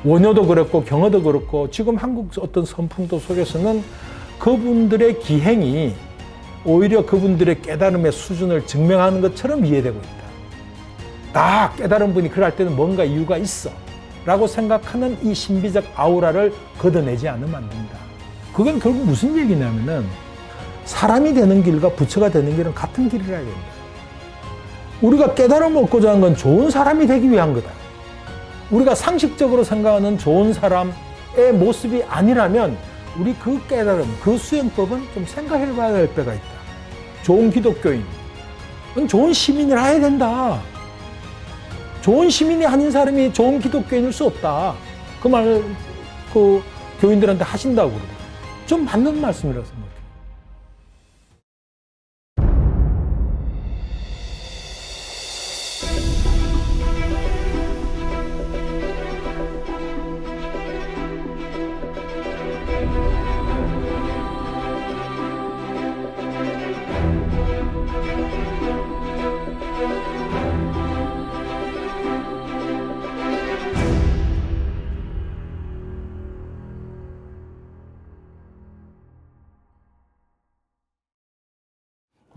원효도 그렇고 경허도 그렇고 지금 한국 어떤 선풍도 속에서는 그분들의 기행이 오히려 그분들의 깨달음의 수준을 증명하는 것처럼 이해되고 있다. 다 깨달은 분이 그럴 때는 뭔가 이유가 있어 라고 생각하는 이 신비적 아우라를 걷어내지 않으면 안 된다. 그건 결국 무슨 얘기냐면은 사람이 되는 길과 부처가 되는 길은 같은 길이라 된다. 우리가 깨달음을 얻고자 하는 건 좋은 사람이 되기 위한 거다. 우리가 상식적으로 생각하는 좋은 사람의 모습이 아니라면 우리 그 깨달음, 그 수행법은 좀 생각해 봐야 될 때가 있다. 좋은 기독교인, 좋은 시민을 해야 된다. 좋은 시민이 아닌 사람이 좋은 기독교인일 수 없다. 그 말, 교인들한테 하신다고 그러고. 좀 맞는 말씀이라서 생각해요.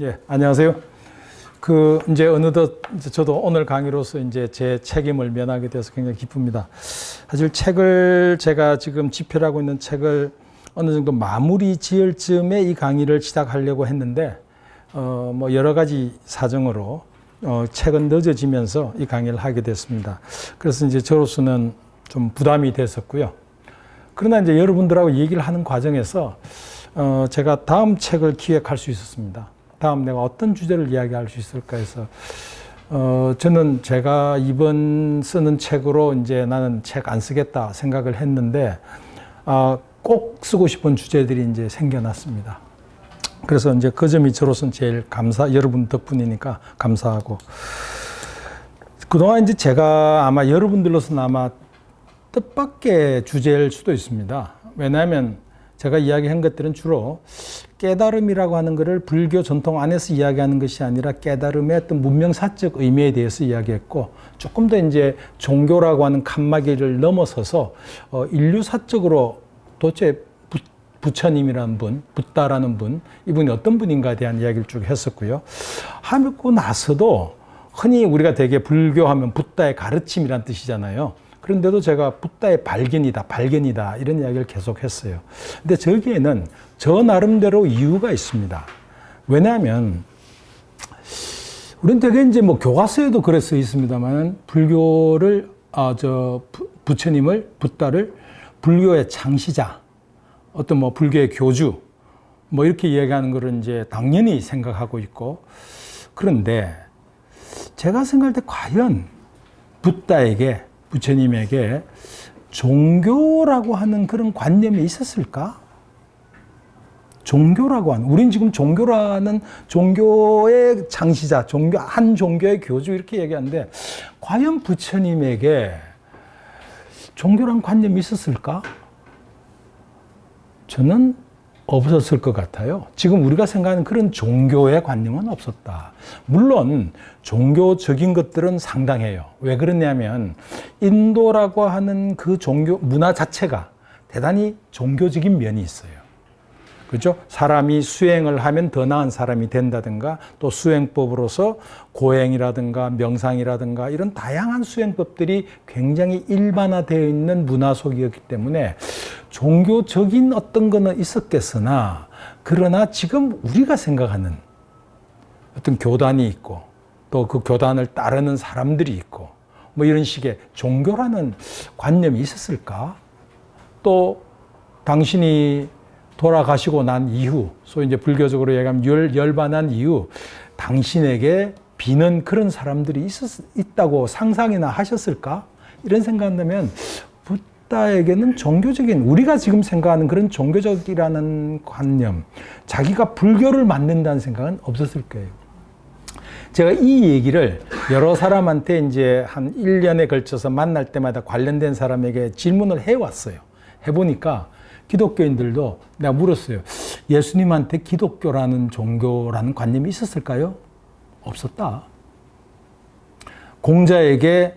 예, 안녕하세요. 이제 어느덧 저도 오늘 강의로서 이제 제 책임을 면하게 돼서 굉장히 기쁩니다. 사실 제가 지금 집필하고 있는 책을 어느 정도 마무리 지을 즈음에 이 강의를 시작하려고 했는데, 뭐 여러 가지 사정으로, 책은 늦어지면서 이 강의를 하게 됐습니다. 그래서 이제 저로서는 좀 부담이 됐었고요. 그러나 이제 여러분들하고 얘기를 하는 과정에서, 제가 다음 책을 기획할 수 있었습니다. 다음 내가 어떤 주제를 이야기할 수 있을까 해서 저는 제가 이번 쓰는 책으로 이제 나는 책 안 쓰겠다 생각을 했는데 꼭 쓰고 싶은 주제들이 이제 생겨났습니다. 그래서 이제 그 점이 저로서는 제일 여러분 덕분이니까 감사하고, 그동안 이제 제가 아마 여러분들로서는 아마 뜻밖의 주제일 수도 있습니다. 왜냐하면 제가 이야기한 것들은 주로 깨달음이라고 하는 것을 불교 전통 안에서 이야기하는 것이 아니라 깨달음의 어떤 문명사적 의미에 대해서 이야기했고, 조금 더 이제 종교라고 하는 칸막이를 넘어서서 인류사적으로 도대체 부처님이라는 분, 붓다라는 분, 이분이 어떤 분인가에 대한 이야기를 쭉 했었고요. 하고 나서도 흔히 우리가 되게 불교하면 붓다의 가르침이란 뜻이잖아요. 그런데도 제가 붓다의 발견이다 이런 이야기를 계속 했어요. 근데 저기에는 저 나름대로 이유가 있습니다. 왜냐하면 우리는 되게 이제 뭐 교과서에도 그래 써 있습니다만 불교를 부처님을 붓다를 불교의 창시자, 어떤 뭐 불교의 교주 뭐 이렇게 이야기하는 거를 이제 당연히 생각하고 있고, 그런데 제가 생각할 때 과연 부처님에게 종교라고 하는 그런 관념이 있었을까? 종교라고 하는, 우린 지금 종교라는 종교의 창시자, 한 종교의 교주 이렇게 얘기하는데, 과연 부처님에게 종교란 관념이 있었을까? 저는 없었을 것 같아요. 지금 우리가 생각하는 그런 종교의 관념은 없었다. 물론 종교적인 것들은 상당해요. 왜 그러냐면 인도라고 하는 그 종교 문화 자체가 대단히 종교적인 면이 있어요. 그렇죠? 사람이 수행을 하면 더 나은 사람이 된다든가, 또 수행법으로서 고행이라든가 명상이라든가 이런 다양한 수행법들이 굉장히 일반화되어 있는 문화 속이었기 때문에 종교적인 어떤 거는 있었겠으나, 그러나 지금 우리가 생각하는 어떤 교단이 있고 또 그 교단을 따르는 사람들이 있고 뭐 이런 식의 종교라는 관념이 있었을까? 또 당신이 돌아가시고 난 이후, 소위 이제 불교적으로 얘기하면 열반한 이후 당신에게 비는 그런 사람들이 있다고 상상이나 하셨을까? 이런 생각한다면 붓다에게는 종교적인, 우리가 지금 생각하는 그런 종교적이라는 관념, 자기가 불교를 만든다는 생각은 없었을 거예요. 제가 이 얘기를 여러 사람한테 이제 한 1년에 걸쳐서 만날 때마다 관련된 사람에게 질문을 해왔어요. 해보니까 기독교인들도 내가 물었어요. 예수님한테 기독교라는 종교라는 관념이 있었을까요? 없었다. 공자에게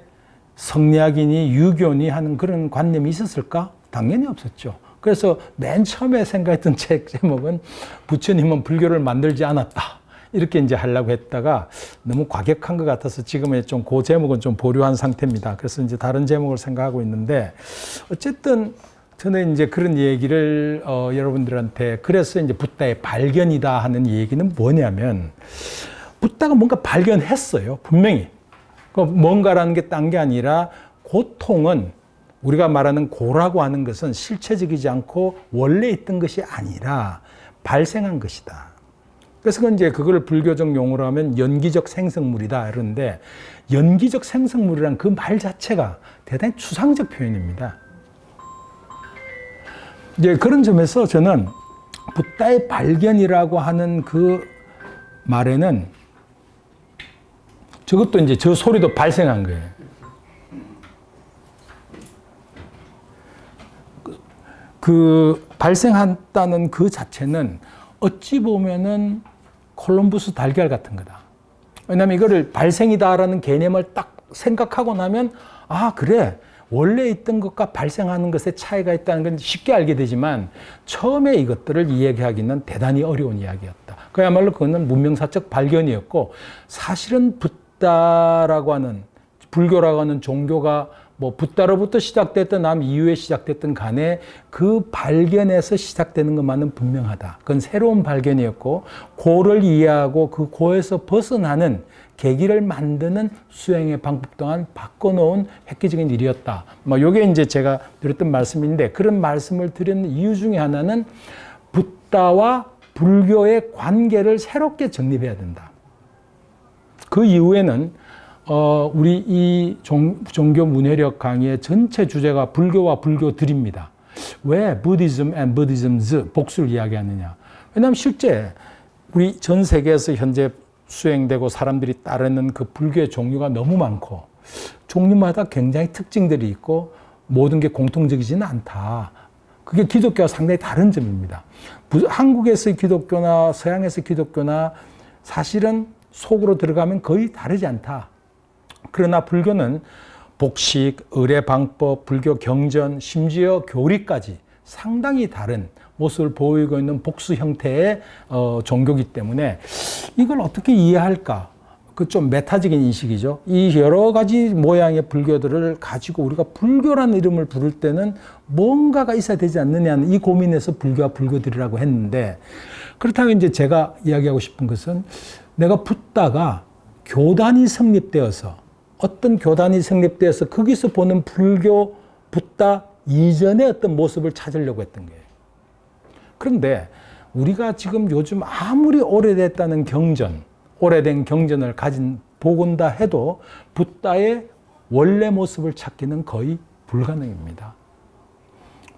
성리학이니 유교니 하는 그런 관념이 있었을까? 당연히 없었죠. 그래서 맨 처음에 생각했던 책 제목은 부처님은 불교를 만들지 않았다. 이렇게 이제 하려고 했다가 너무 과격한 것 같아서 지금의 좀 그 제목은 좀 보류한 상태입니다. 그래서 이제 다른 제목을 생각하고 있는데 어쨌든 저는 이제 그런 얘기를 여러분들한테 그래서 이제 붓다의 발견이다 하는 얘기는 뭐냐면 붓다가 뭔가 발견했어요. 분명히. 뭔가라는 게 딴 게 아니라 고통은 우리가 말하는 고라고 하는 것은 실체적이지 않고 원래 있던 것이 아니라 발생한 것이다. 그래서 이제 그걸 불교적 용어로 하면 연기적 생성물이다 이러는데 연기적 생성물이란 그 말 자체가 대단히 추상적 표현입니다. 이제 그런 점에서 저는 붓다의 발견이라고 하는 그 말에는 저것도 이제 저 소리도 발생한 거예요. 그 발생한다는 그 자체는 어찌 보면은 콜럼버스 달걀 같은 거다. 왜냐하면 이거를 발생이다라는 개념을 딱 생각하고 나면 아 그래 원래 있던 것과 발생하는 것에 차이가 있다는 건 쉽게 알게 되지만 처음에 이것들을 이야기하기는 대단히 어려운 이야기였다. 그야말로 그거는 문명사적 발견이었고 사실은 붓다라고 하는 불교라고 하는 종교가 뭐 붓다로부터 시작됐던 남 이후에 시작됐던 간에 그 발견에서 시작되는 것만은 분명하다. 그건 새로운 발견이었고 고를 이해하고 그 고에서 벗어나는 계기를 만드는 수행의 방법 또한 바꿔놓은 획기적인 일이었다. 뭐 요게 이제 제가 드렸던 말씀인데 그런 말씀을 드리는 이유 중에 하나는 붓다와 불교의 관계를 새롭게 정립해야 된다. 그 이후에는 우리 이 종교 문해력 강의의 전체 주제가 불교와 불교들입니다. 왜 Buddhism and Buddhisms 복수를 이야기하느냐? 왜냐하면 실제 우리 전 세계에서 현재 수행되고 사람들이 따르는 그 불교의 종류가 너무 많고 종류마다 굉장히 특징들이 있고 모든 게 공통적이지는 않다. 그게 기독교와 상당히 다른 점입니다. 한국에서의 기독교나 서양에서의 기독교나 사실은 속으로 들어가면 거의 다르지 않다. 그러나 불교는 복식, 의례방법, 불교 경전, 심지어 교리까지 상당히 다른 모습을 보이고 있는 복수 형태의 종교이기 때문에 이걸 어떻게 이해할까? 그 좀 메타적인 인식이죠. 이 여러 가지 모양의 불교들을 가지고 우리가 불교라는 이름을 부를 때는 뭔가가 있어야 되지 않느냐는 이 고민에서 불교와 불교들이라고 했는데 그렇다면 이제 제가 이야기하고 싶은 것은 내가 붓다가 교단이 성립되어서 어떤 교단이 성립되어서 거기서 보는 불교, 붓다 이전의 어떤 모습을 찾으려고 했던 거예요. 그런데 우리가 지금 요즘 아무리 오래됐다는 경전, 오래된 경전을 보건다 해도 붓다의 원래 모습을 찾기는 거의 불가능입니다.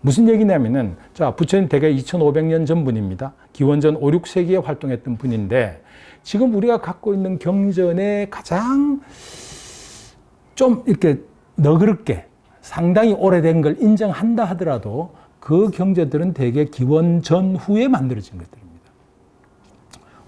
무슨 얘기냐면은, 자, 부처님 대개 2500년 전 분입니다. 기원전 5, 6세기에 활동했던 분인데, 지금 우리가 갖고 있는 경전의 가장 좀 이렇게 너그럽게 상당히 오래된 걸 인정한다 하더라도 그 경전들은 대개 기원 전후에 만들어진 것들입니다.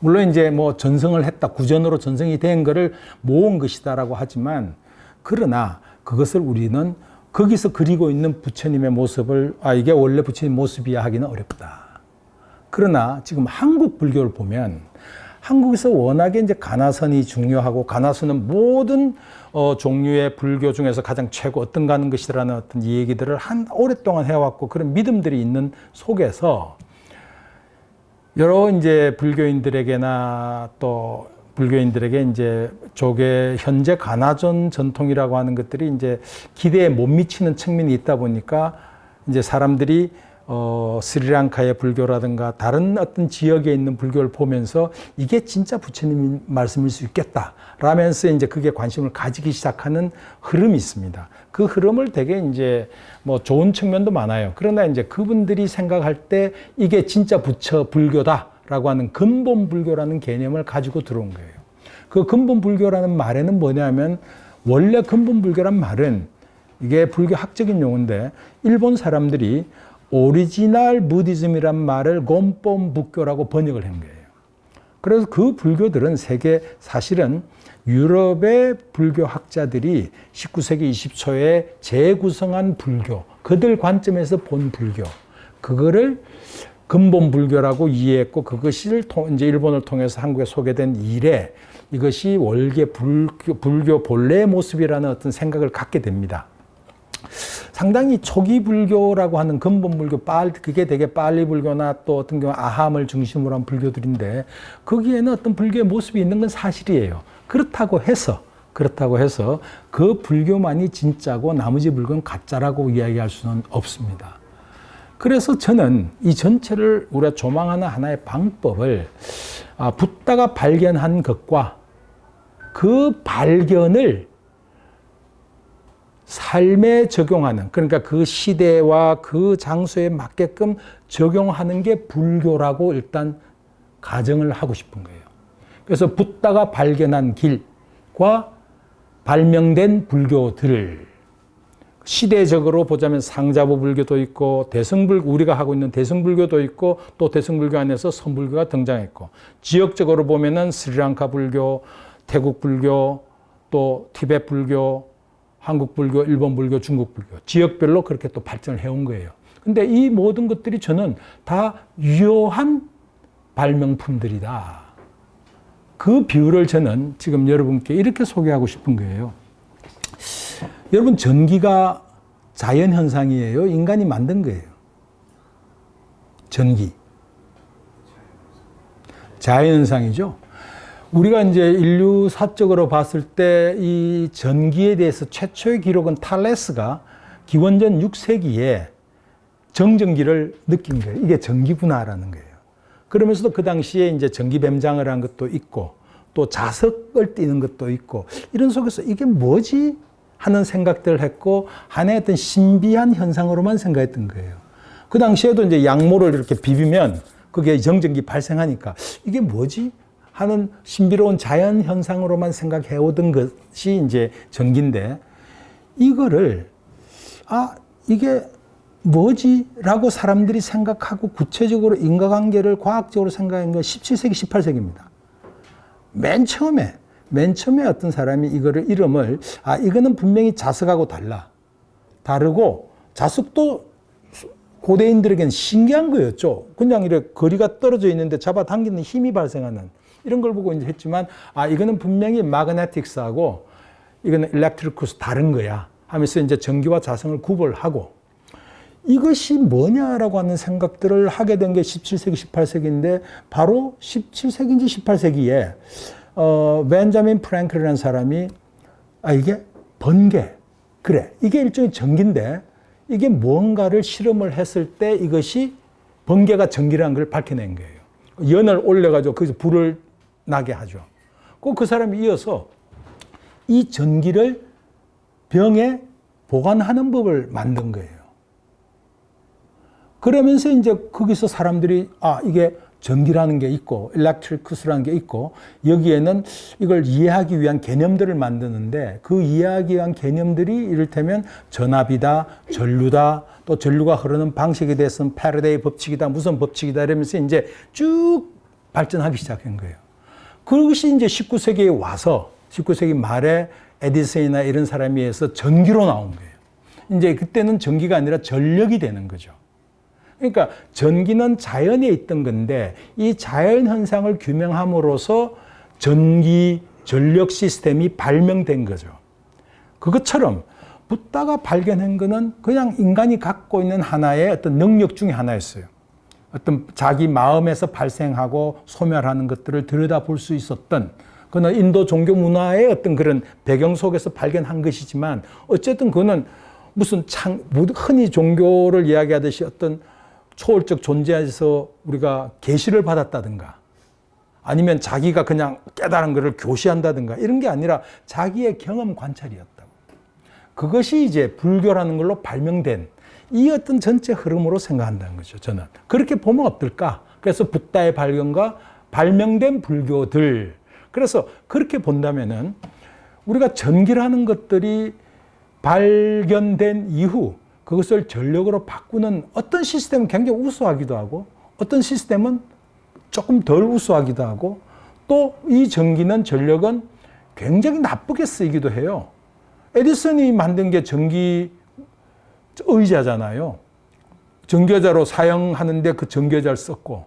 물론 이제 뭐 전성을 했다, 구전으로 전성이 된 것을 모은 것이다라고 하지만 그러나 그것을 우리는 거기서 그리고 있는 부처님의 모습을 이게 원래 부처님 모습이야 하기는 어렵다. 그러나 지금 한국 불교를 보면 한국에서 워낙에 이제 가나선이 중요하고 가나선은 모든 종류의 불교 중에서 가장 최고 어떤가 하는 것이라는 어떤 얘기들을 오랫동안 해왔고 그런 믿음들이 있는 속에서 여러 이제 불교인들에게나 또 불교인들에게 이제 조계 현재 가나전 전통이라고 하는 것들이 이제 기대에 못 미치는 측면이 있다 보니까 이제 사람들이 스리랑카의 불교라든가 다른 어떤 지역에 있는 불교를 보면서 이게 진짜 부처님 말씀일 수 있겠다 라면서 이제 그게 관심을 가지기 시작하는 흐름이 있습니다. 그 흐름을 되게 이제 뭐 좋은 측면도 많아요. 그러나 이제 그분들이 생각할 때 이게 진짜 불교다라고 하는 근본 불교라는 개념을 가지고 들어온 거예요. 그 근본 불교라는 말에는 뭐냐면 원래 근본 불교란 말은 이게 불교 학적인 용어인데 일본 사람들이 오리지널 부디즘이란 말을 곤본 불교라고 번역을 한 거예요. 그래서 그 불교들은 사실은 유럽의 불교 학자들이 19세기 20초에 재구성한 불교, 그들 관점에서 본 불교, 그거를 근본 불교라고 이해했고, 그것을 이제 일본을 통해서 한국에 소개된 이래 이것이 원래 불교 본래의 모습이라는 어떤 생각을 갖게 됩니다. 상당히 초기 불교라고 하는 근본 불교, 그게 되게 빨리 불교나 또 어떤 경우 아함을 중심으로 한 불교들인데, 거기에는 어떤 불교의 모습이 있는 건 사실이에요. 그렇다고 해서 그 불교만이 진짜고 나머지 불교는 가짜라고 이야기할 수는 없습니다. 그래서 저는 이 전체를 우리가 조망하는 하나의 방법을 붓다가 발견한 것과 그 발견을 삶에 적용하는, 그러니까 그 시대와 그 장소에 맞게끔 적용하는 게 불교라고 일단 가정을 하고 싶은 거예요. 그래서 붓다가 발견한 길과 발명된 불교들, 시대적으로 보자면 상자부 불교도 있고 우리가 하고 있는 대승불교도 있고, 또 대승불교 안에서 선불교가 등장했고, 지역적으로 보면은 스리랑카 불교, 태국 불교, 또 티베트 불교, 한국 불교, 일본 불교, 중국 불교, 지역별로 그렇게 또 발전을 해온 거예요. 근데 이 모든 것들이 저는 다 유효한 발명품들이다. 그 비율을 저는 지금 여러분께 이렇게 소개하고 싶은 거예요. 여러분, 전기가 자연현상이에요? 인간이 만든 거예요? 전기. 자연현상이죠. 우리가 이제 인류사적으로 봤을 때 이 전기에 대해서 최초의 기록은 탈레스가 기원전 6세기에 정전기를 느낀 거예요. 이게 전기구나라는 거예요. 그러면서도 그 당시에 이제 전기뱀장을 한 것도 있고, 또 자석을 띄는 것도 있고, 이런 속에서 이게 뭐지? 하는 생각들을 했고, 하나의 어떤 신비한 현상으로만 생각했던 거예요. 그 당시에도 이제 양모를 이렇게 비비면 그게 정전기 발생하니까 이게 뭐지? 하는 신비로운 자연 현상으로만 생각해 오던 것이 이제 전기인데, 이거를 이게 뭐지? 라고 사람들이 생각하고 구체적으로 인과관계를 과학적으로 생각한 건 17세기, 18세기입니다. 맨 처음에 어떤 사람이 이름을 이거는 분명히 자석하고 다르고, 자석도 고대인들에게는 신기한 거였죠. 그냥 이렇게 거리가 떨어져 있는데 잡아당기는 힘이 발생하는 이런 걸 보고 이제 했지만, 이거는 분명히 마그네틱스하고 이거는 일렉트리쿠스 다른 거야 하면서 이제 전기와 자성을 구별하고, 이것이 뭐냐라고 하는 생각들을 하게 된 게 17세기, 18세기인데, 바로 17세기인지 18세기에 벤자민 프랭클이라는 사람이 이게 번개, 그래, 이게 일종의 전기인데 이게 뭔가를 실험을 했을 때 이것이 번개가 전기라는 걸 밝혀낸 거예요. 연을 올려가지고 거기서 불을 나게 하죠. 그 사람이 이어서 이 전기를 병에 보관하는 법을 만든 거예요. 그러면서 이제 거기서 사람들이 이게 전기라는 게 있고 일렉트리쿠스라는 게 있고, 여기에는 이걸 이해하기 위한 개념들을 만드는데, 그 이해하기 위한 개념들이 이를테면 전압이다, 전류다, 또 전류가 흐르는 방식에 대해서는 패러데이 법칙이다, 무슨 법칙이다 이러면서 이제 쭉 발전하기 시작한 거예요. 그것이 이제 19세기에 와서 19세기 말에 에디슨이나 이런 사람에 의해서 전기로 나온 거예요. 이제 그때는 전기가 아니라 전력이 되는 거죠. 그러니까 전기는 자연에 있던 건데, 이 자연 현상을 규명함으로써 전기, 전력 시스템이 발명된 거죠. 그것처럼 붓다가 발견한 거는 그냥 인간이 갖고 있는 하나의 어떤 능력 중에 하나였어요. 어떤 자기 마음에서 발생하고 소멸하는 것들을 들여다볼 수 있었던, 그는 인도 종교 문화의 어떤 그런 배경 속에서 발견한 것이지만, 어쨌든 그는 무슨 흔히 종교를 이야기하듯이 어떤 초월적 존재에서 우리가 계시를 받았다든가, 아니면 자기가 그냥 깨달은 것을 교시한다든가, 이런 게 아니라 자기의 경험 관찰이었다고. 그것이 이제 불교라는 걸로 발명된 이 어떤 전체 흐름으로 생각한다는 거죠, 저는. 그렇게 보면 어떨까? 그래서 붓다의 발견과 발명된 불교들. 그래서 그렇게 본다면은 우리가 전기라는 것들이 발견된 이후 그것을 전력으로 바꾸는 어떤 시스템은 굉장히 우수하기도 하고, 어떤 시스템은 조금 덜 우수하기도 하고, 또 이 전기는 전력은 굉장히 나쁘게 쓰이기도 해요. 에디슨이 만든 게 전기 의자잖아요. 전기의자로 사용하는데 그 전기의자를 썼고,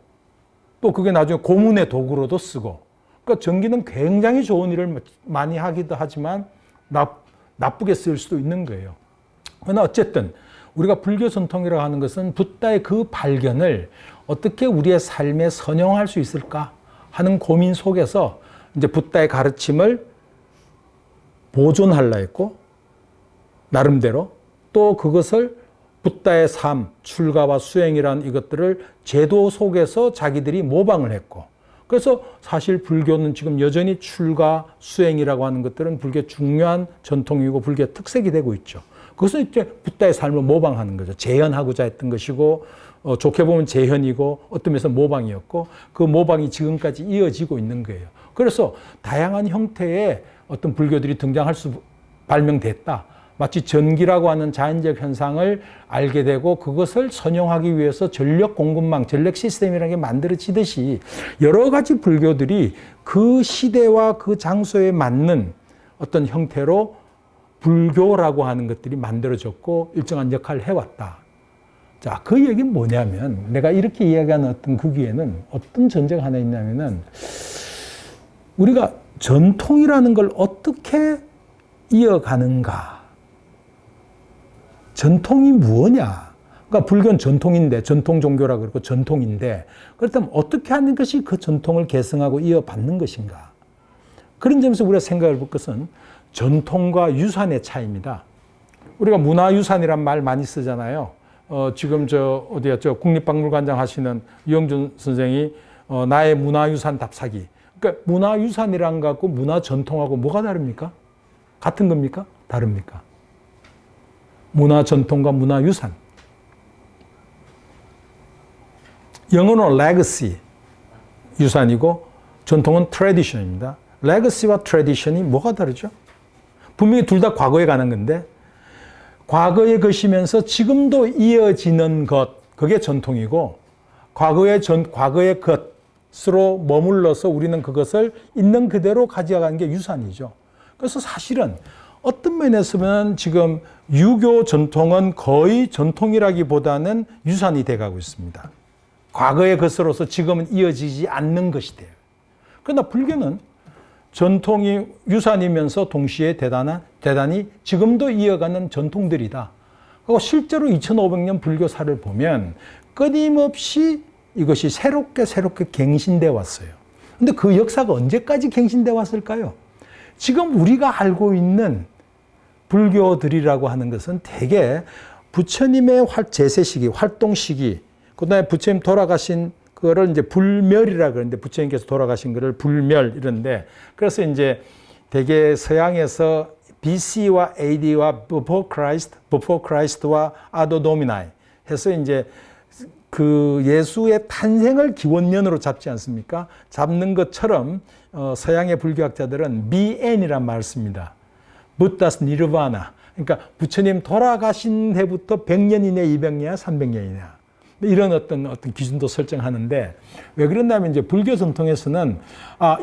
또 그게 나중에 고문의 도구로도 쓰고, 그러니까 전기는 굉장히 좋은 일을 많이 하기도 하지만 나쁘게 쓰일 수도 있는 거예요. 그러나 어쨌든 우리가 불교 전통이라고 하는 것은 붓다의 그 발견을 어떻게 우리의 삶에 선용할 수 있을까 하는 고민 속에서 이제 붓다의 가르침을 보존하려 했고, 나름대로 또 그것을 붓다의 삶, 출가와 수행이라는 이것들을 제도 속에서 자기들이 모방을 했고, 그래서 사실 불교는 지금 여전히 출가, 수행이라고 하는 것들은 불교의 중요한 전통이고 불교의 특색이 되고 있죠. 그것은 이제 붓다의 삶을 모방하는 거죠. 재현하고자 했던 것이고, 좋게 보면 재현이고 어떤 면에서 모방이었고, 그 모방이 지금까지 이어지고 있는 거예요. 그래서 다양한 형태의 어떤 불교들이 발명됐다. 마치 전기라고 하는 자연적 현상을 알게 되고 그것을 선용하기 위해서 전력 공급망, 전력 시스템이라는 게 만들어지듯이 여러 가지 불교들이 그 시대와 그 장소에 맞는 어떤 형태로 불교라고 하는 것들이 만들어졌고 일정한 역할을 해왔다. 자, 그 얘기는 뭐냐면 내가 이렇게 이야기하는 어떤 거기에는 어떤 전제가 하나 있냐면은 우리가 전통이라는 걸 어떻게 이어가는가. 전통이 뭐냐? 그러니까 불교는 전통인데, 전통 종교라고 그러고 전통인데, 그렇다면 어떻게 하는 것이 그 전통을 계승하고 이어받는 것인가? 그런 점에서 우리가 생각해 볼 것은 전통과 유산의 차이입니다. 우리가 문화유산이란 말 많이 쓰잖아요. 지금 국립박물관장 하시는 유영준 선생이 나의 문화유산 답사기. 그러니까 문화유산이란 것하고 문화전통하고 뭐가 다릅니까? 같은 겁니까? 다릅니까? 문화전통과 문화유산. 영어는 legacy, 유산이고 전통은 tradition입니다. legacy와 tradition이 뭐가 다르죠? 분명히 둘 다 과거에 가는 건데 과거에 것이면서 지금도 이어지는 것, 그게 전통이고 과거의 것으로 머물러서 우리는 그것을 있는 그대로 가져가는 게 유산이죠. 그래서 사실은 어떤 면에서 보면 지금 유교 전통은 거의 전통이라기보다는 유산이 돼가고 있습니다. 과거의 것으로서 지금은 이어지지 않는 것이 돼요. 그러나 불교는 전통이 유산이면서 동시에 대단히 지금도 이어가는 전통들이다. 그리고 실제로 2500년 불교사를 보면 끊임없이 이것이 새롭게 갱신되어 왔어요. 근데 그 역사가 언제까지 갱신되어 왔을까요? 지금 우리가 알고 있는 불교들이라고 하는 것은 대개 부처님의 제세 시기, 활동 시기, 그 다음에 부처님 돌아가신 그거를 이제 불멸이라 그러는데 부처님께서 돌아가신 거를 불멸 이런데 그래서 이제 대개 서양에서 BC와 AD와 Before Christ와 Ad Domini 해서 이제 그 예수의 탄생을 기원년으로 잡지 않습니까? 잡는 것처럼 서양의 불교학자들은 BN이란 말을 씁니다. Buddha's Nirvana. 그러니까 부처님 돌아가신 해부터 100년 이내, 200년, 300년이냐. 이런 어떤 기준도 설정하는데 왜 그런다면 이제 불교 전통에서는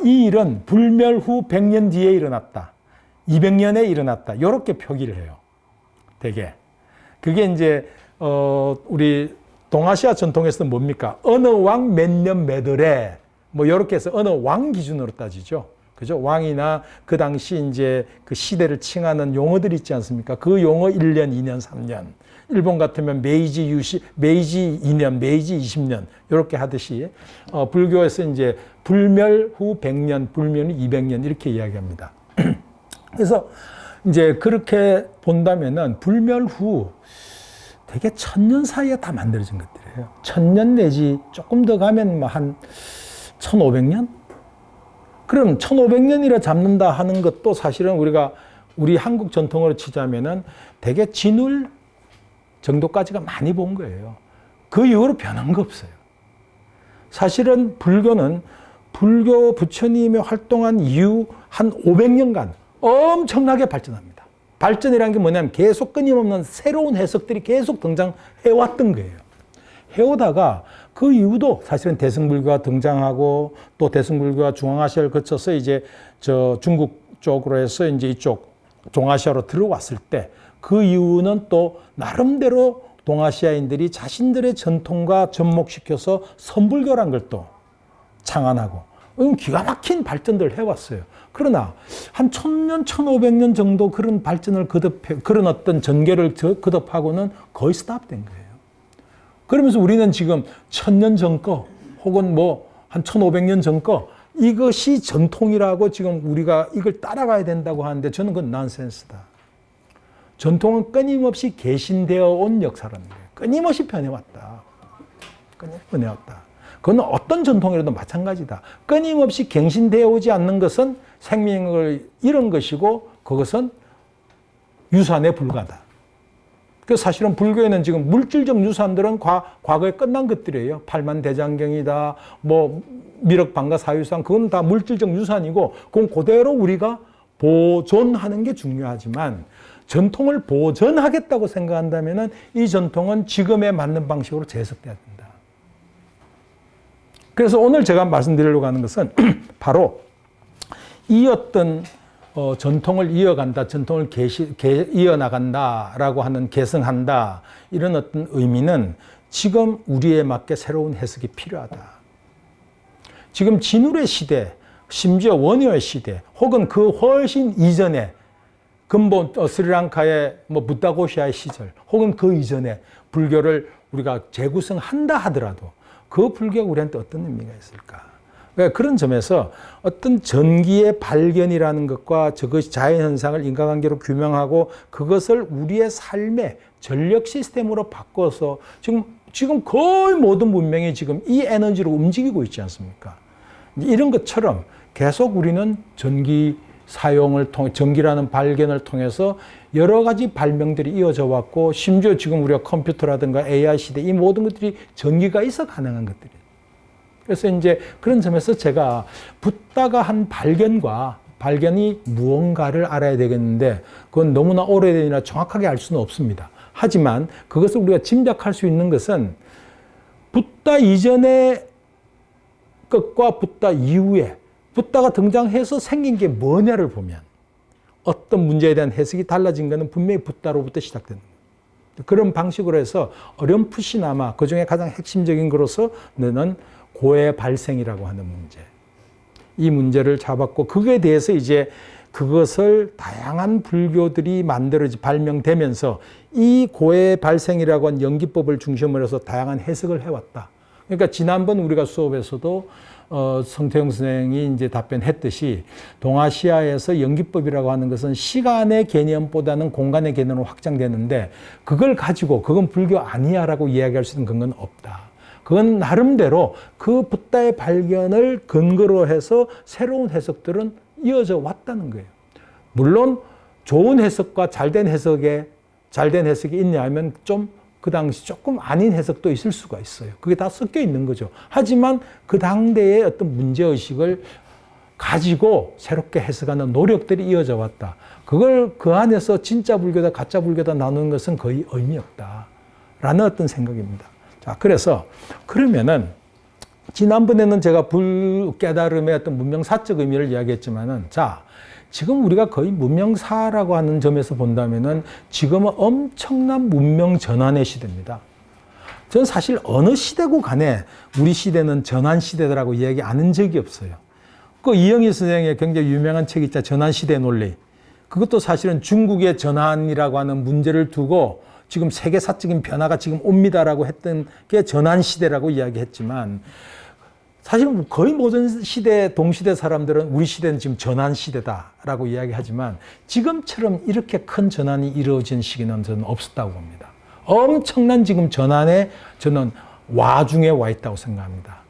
이 일은 불멸 후 100년 뒤에 일어났다. 200년에 일어났다. 이렇게 표기를 해요. 되게. 그게 이제 우리 동아시아 전통에서는 뭡니까? 어느 왕 몇 년 몇 월에 뭐 이렇게 해서 어느 왕 기준으로 따지죠. 그죠? 왕이나 그 당시 이제 그 시대를 칭하는 용어들 있지 않습니까? 그 용어 1년, 2년, 3년. 일본 같으면 메이지 2년, 메이지 20년 이렇게 하듯이 불교에서 이제 불멸 후 100년, 불멸 후 200년 이렇게 이야기합니다. 그래서 이제 그렇게 본다면은 불멸 후 되게 1000년 사이에 다 만들어진 것들이에요. 1000년 내지 조금 더 가면 뭐 한 1500년? 그럼 1500년이라 잡는다 하는 것도 사실은 우리 한국 전통으로 치자면은 되게 진울 정도까지가 많이 본 거예요. 그 이후로 변한 거 없어요. 사실은 불교는 불교 부처님이 활동한 이후 한 500년간 엄청나게 발전합니다. 발전이라는 게 뭐냐면 계속 끊임없는 새로운 해석들이 계속 등장해왔던 거예요. 해오다가 그 이후도 사실은 대승불교가 등장하고 또 대승불교가 중앙아시아를 거쳐서 이제 중국 쪽으로 해서 이제 이쪽 동아시아로 들어왔을 때 그 이유는 또 나름대로 동아시아인들이 자신들의 전통과 접목시켜서 선불교란 걸 또 창안하고 기가 막힌 발전들을 해왔어요. 그러나 한 1000년, 1500년 정도 그런 발전을 그런 어떤 전개를 거듭하고는 거의 스탑된 거예요. 그러면서 우리는 지금 1000년 전 거 혹은 뭐 한 1500년 전 거 이것이 전통이라고 지금 우리가 이걸 따라가야 된다고 하는데 저는 그건 난센스다. 전통은 끊임없이 개신되어 온 역사라는 거예요. 끊임없이 변해왔다. 끊임없이 변해왔다. 그건 어떤 전통이라도 마찬가지다. 끊임없이 갱신되어 오지 않는 것은 생명을 잃은 것이고 그것은 유산에 불과하다. 그 사실은 불교에는 지금 물질적 유산들은 과거에 끝난 것들이에요. 팔만대장경이다, 뭐 미륵방가 사유상, 그건 다 물질적 유산이고 그건 그대로 우리가 보존하는 게 중요하지만 전통을 보존하겠다고 생각한다면 이 전통은 지금에 맞는 방식으로 재해석돼야 된다. 그래서 오늘 제가 말씀드리려고 하는 것은 바로 이 어떤 전통을 이어간다, 전통을 이어나간다라고 하는 계승한다 이런 어떤 의미는 지금 우리에 맞게 새로운 해석이 필요하다. 지금 진울의 시대, 심지어 원효의 시대, 혹은 그 훨씬 이전에 근본 스리랑카의 뭐 부다고시아의 시절, 혹은 그 이전에 불교를 우리가 재구성한다 하더라도 그 불교가 우리한테 어떤 의미가 있을까? 그러니까 그런 점에서 어떤 전기의 발견이라는 것과 저것이 자연현상을 인과관계로 규명하고 그것을 우리의 삶의 전력 시스템으로 바꿔서 지금 거의 모든 문명이 지금 이 에너지로 움직이고 있지 않습니까? 이런 것처럼 계속 우리는 전기 사용을 통해 전기라는 발견을 통해서 여러 가지 발명들이 이어져 왔고 심지어 지금 우리가 컴퓨터라든가 AI 시대 이 모든 것들이 전기가 있어 가능한 것들이에요. 그래서 이제 그런 점에서 제가 붓다가 한 발견이 무언가를 알아야 되겠는데 그건 너무나 오래되니라 정확하게 알 수는 없습니다. 하지만 그것을 우리가 짐작할 수 있는 것은 붓다 이전의 것과 붓다 이후에 붓다가 등장해서 생긴 게 뭐냐를 보면 어떤 문제에 대한 해석이 달라진 것은 분명히 붓다로부터 시작되는 거예요. 그런 방식으로 해서 어렴풋이나마 그중에 가장 핵심적인 것으로서 너는 고해 발생이라고 하는 문제. 이 문제를 잡았고 그거에 대해서 이제 그것을 다양한 불교들이 발명되면서 이 고해 발생이라고 하는 연기법을 중심으로 해서 다양한 해석을 해왔다. 그러니까 지난번 우리가 수업에서도 성태용 선생이 이제 답변했듯이 동아시아에서 연기법이라고 하는 것은 시간의 개념보다는 공간의 개념으로 확장되는데 그걸 가지고 그건 불교 아니야라고 이야기할 수 있는 근거는 없다. 그건 나름대로 그 붓다의 발견을 근거로 해서 새로운 해석들은 이어져 왔다는 거예요. 물론 좋은 해석과 잘된 해석이 있냐 하면 좀 그 당시 조금 아닌 해석도 있을 수가 있어요. 그게 다 섞여 있는 거죠. 하지만 그 당대의 어떤 문제의식을 가지고 새롭게 해석하는 노력들이 이어져 왔다. 그걸 그 안에서 진짜 불교다 가짜 불교다 나누는 것은 거의 의미 없다라는 어떤 생각입니다. 자, 그래서 그러면은 지난번에는 제가 불깨달음의 어떤 문명사적 의미를 이야기했지만은 자, 지금 우리가 거의 문명사라고 하는 점에서 본다면은 지금은 엄청난 문명 전환의 시대입니다. 저는 사실 어느 시대고 간에 우리 시대는 전환 시대라고 이야기 안 한 적이 없어요. 그 이영희 선생의 굉장히 유명한 책 있죠. 전환시대 논리. 그것도 사실은 중국의 전환이라고 하는 문제를 두고 지금 세계사적인 변화가 지금 옵니다라고 했던 게 전환시대라고 이야기했지만 사실은 거의 모든 시대, 동시대 사람들은 우리 시대는 지금 전환시대다라고 이야기하지만 지금처럼 이렇게 큰 전환이 이루어진 시기는 저는 없었다고 봅니다. 엄청난 지금 전환에 저는 와중에 와 있다고 생각합니다.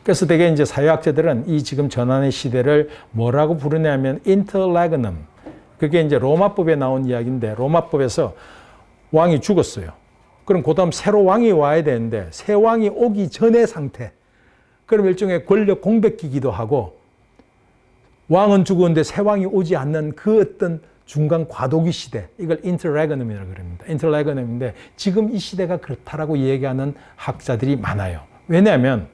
그래서 되게 이제 사회학자들은 이 지금 전환의 시대를 뭐라고 부르냐면 interregnum. 그게 이제 로마법에 나온 이야기인데 로마법에서 왕이 죽었어요. 그럼 그 다음 새로 왕이 와야 되는데 새 왕이 오기 전의 상태. 그럼 일종의 권력 공백기기도 하고 왕은 죽었는데 새 왕이 오지 않는 그 어떤 중간 과도기 시대. 이걸 interregnum이라고 그럽니다. interregnum인데 지금 이 시대가 그렇다라고 얘기하는 학자들이 많아요. 왜냐하면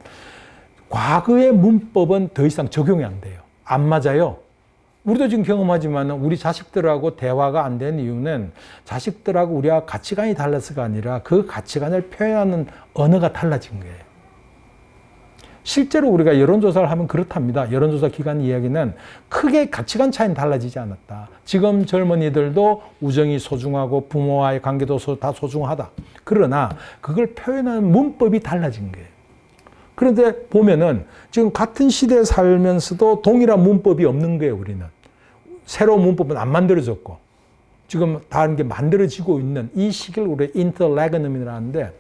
과거의 문법은 더 이상 적용이 안 돼요. 안 맞아요. 우리도 지금 경험하지만 우리 자식들하고 대화가 안 되는 이유는 자식들하고 우리가 가치관이 달라서가 아니라 그 가치관을 표현하는 언어가 달라진 거예요. 실제로 우리가 여론조사를 하면 그렇답니다. 여론조사 기관 이야기는 크게 가치관 차이는 달라지지 않았다. 지금 젊은이들도 우정이 소중하고 부모와의 관계도 다 소중하다. 그러나 그걸 표현하는 문법이 달라진 거예요. 그런데 보면은 지금 같은 시대에 살면서도 동일한 문법이 없는 거예요, 우리는. 새로운 문법은 안 만들어졌고, 지금 다른 게 만들어지고 있는 이 시기를 우리 인터레그넘이라고 하는데,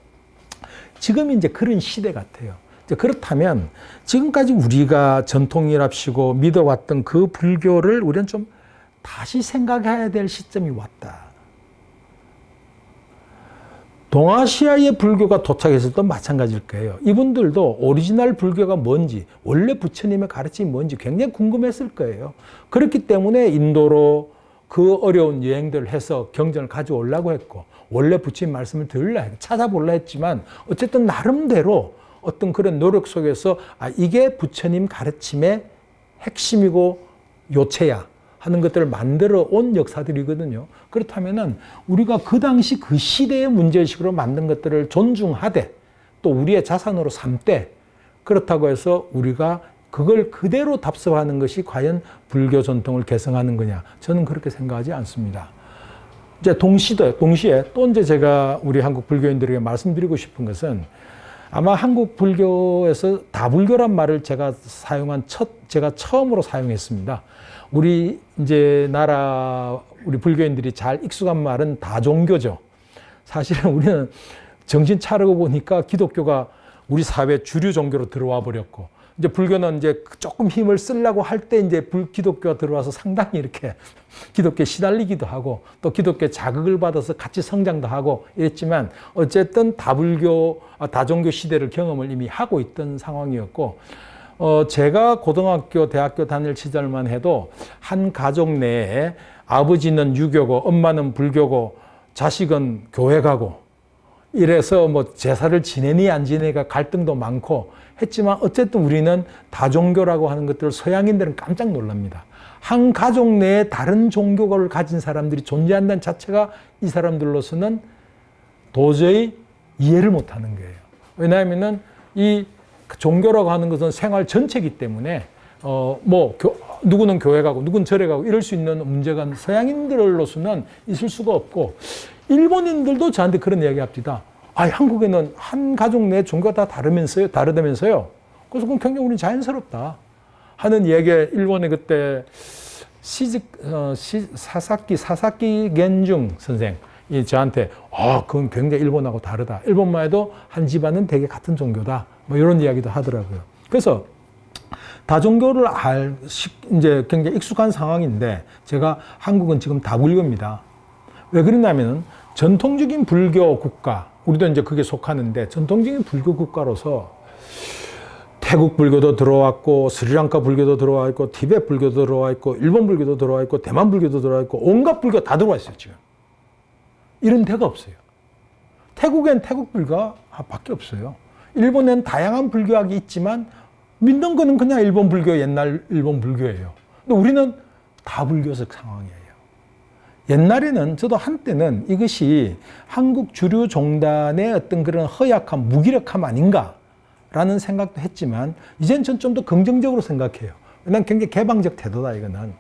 지금 이제 그런 시대 같아요. 그렇다면 지금까지 우리가 전통이랍시고 믿어왔던 그 불교를 우리는 좀 다시 생각해야 될 시점이 왔다. 동아시아의 불교가 도착했을 때도 마찬가지일 거예요. 이분들도 오리지널 불교가 뭔지, 원래 부처님의 가르침이 뭔지 굉장히 궁금했을 거예요. 그렇기 때문에 인도로 그 어려운 여행들을 해서 경전을 가져오려고 했고, 원래 부처님 말씀을 들으려 했고, 찾아보려 했지만, 어쨌든 나름대로 어떤 그런 노력 속에서, 이게 부처님 가르침의 핵심이고 요체야 하는 것들을 만들어 온 역사들이거든요. 그렇다면은 우리가 그 당시 그 시대의 문제의식으로 만든 것들을 존중하되 또 우리의 자산으로 삼되, 그렇다고 해서 우리가 그걸 그대로 답습하는 것이 과연 불교 전통을 개성하는 거냐? 저는 그렇게 생각하지 않습니다. 이제 동시에 또 이제 제가 우리 한국 불교인들에게 말씀드리고 싶은 것은, 아마 한국 불교에서 다불교란 말을 제가 처음으로 사용했습니다. 우리 불교인들이 잘 익숙한 말은 다종교죠. 사실은 우리는 정신 차리고 보니까 기독교가 우리 사회 주류 종교로 들어와 버렸고, 이제 불교는 이제 조금 힘을 쓰려고 할 때 이제 기독교가 들어와서 상당히 이렇게 기독교에 시달리기도 하고, 또 기독교에 자극을 받아서 같이 성장도 하고 이랬지만, 어쨌든 다종교 시대를 경험을 이미 하고 있던 상황이었고, 제가 고등학교, 대학교 다닐 시절만 해도 한 가족 내에 아버지는 유교고, 엄마는 불교고, 자식은 교회 가고, 이래서 뭐 제사를 지내니 안 지내니가 갈등도 많고 했지만, 어쨌든 우리는 다종교라고 하는 것들을 서양인들은 깜짝 놀랍니다. 한 가족 내에 다른 종교를 가진 사람들이 존재한다는 자체가 이 사람들로서는 도저히 이해를 못 하는 거예요. 왜냐하면은 이 종교라고 하는 것은 생활 전체이기 때문에, 누구는 교회 가고, 누구는 절에 가고, 이럴 수 있는 문제가 서양인들로서는 있을 수가 없고, 일본인들도 저한테 그런 이야기 합니다. 한국에는 한 가족 내 종교가 다 다르다면서요. 그래서 그건 굉장히 우리는 자연스럽다 하는 이야기에, 일본의 그때 사사키 겐중 선생이 저한테, 그건 굉장히 일본하고 다르다. 일본만 해도 한 집안은 대개 같은 종교다. 뭐 이런 이야기도 하더라고요. 그래서 다종교를 이제 굉장히 익숙한 상황인데, 제가 한국은 지금 다불교입니다. 왜 그러냐면은 전통적인 불교 국가, 우리도 이제 그게 속하는데, 전통적인 불교 국가로서 태국 불교도 들어왔고, 스리랑카 불교도 들어와 있고, 티베트 불교도 들어와 있고, 일본 불교도 들어와 있고, 대만 불교도 들어와 있고, 온갖 불교 다 들어와 있어요, 지금. 이런 데가 없어요. 태국엔 태국 불교가 밖에 없어요. 일본엔 다양한 불교학이 있지만 믿는 거는 그냥 일본 불교, 옛날 일본 불교예요. 근데 우리는 다불교적 상황이에요. 옛날에는, 저도 한때는 이것이 한국 주류 종단의 어떤 그런 허약함, 무기력함 아닌가라는 생각도 했지만, 이제는 전 좀 더 긍정적으로 생각해요. 왜냐하면 굉장히 개방적 태도다, 이거는.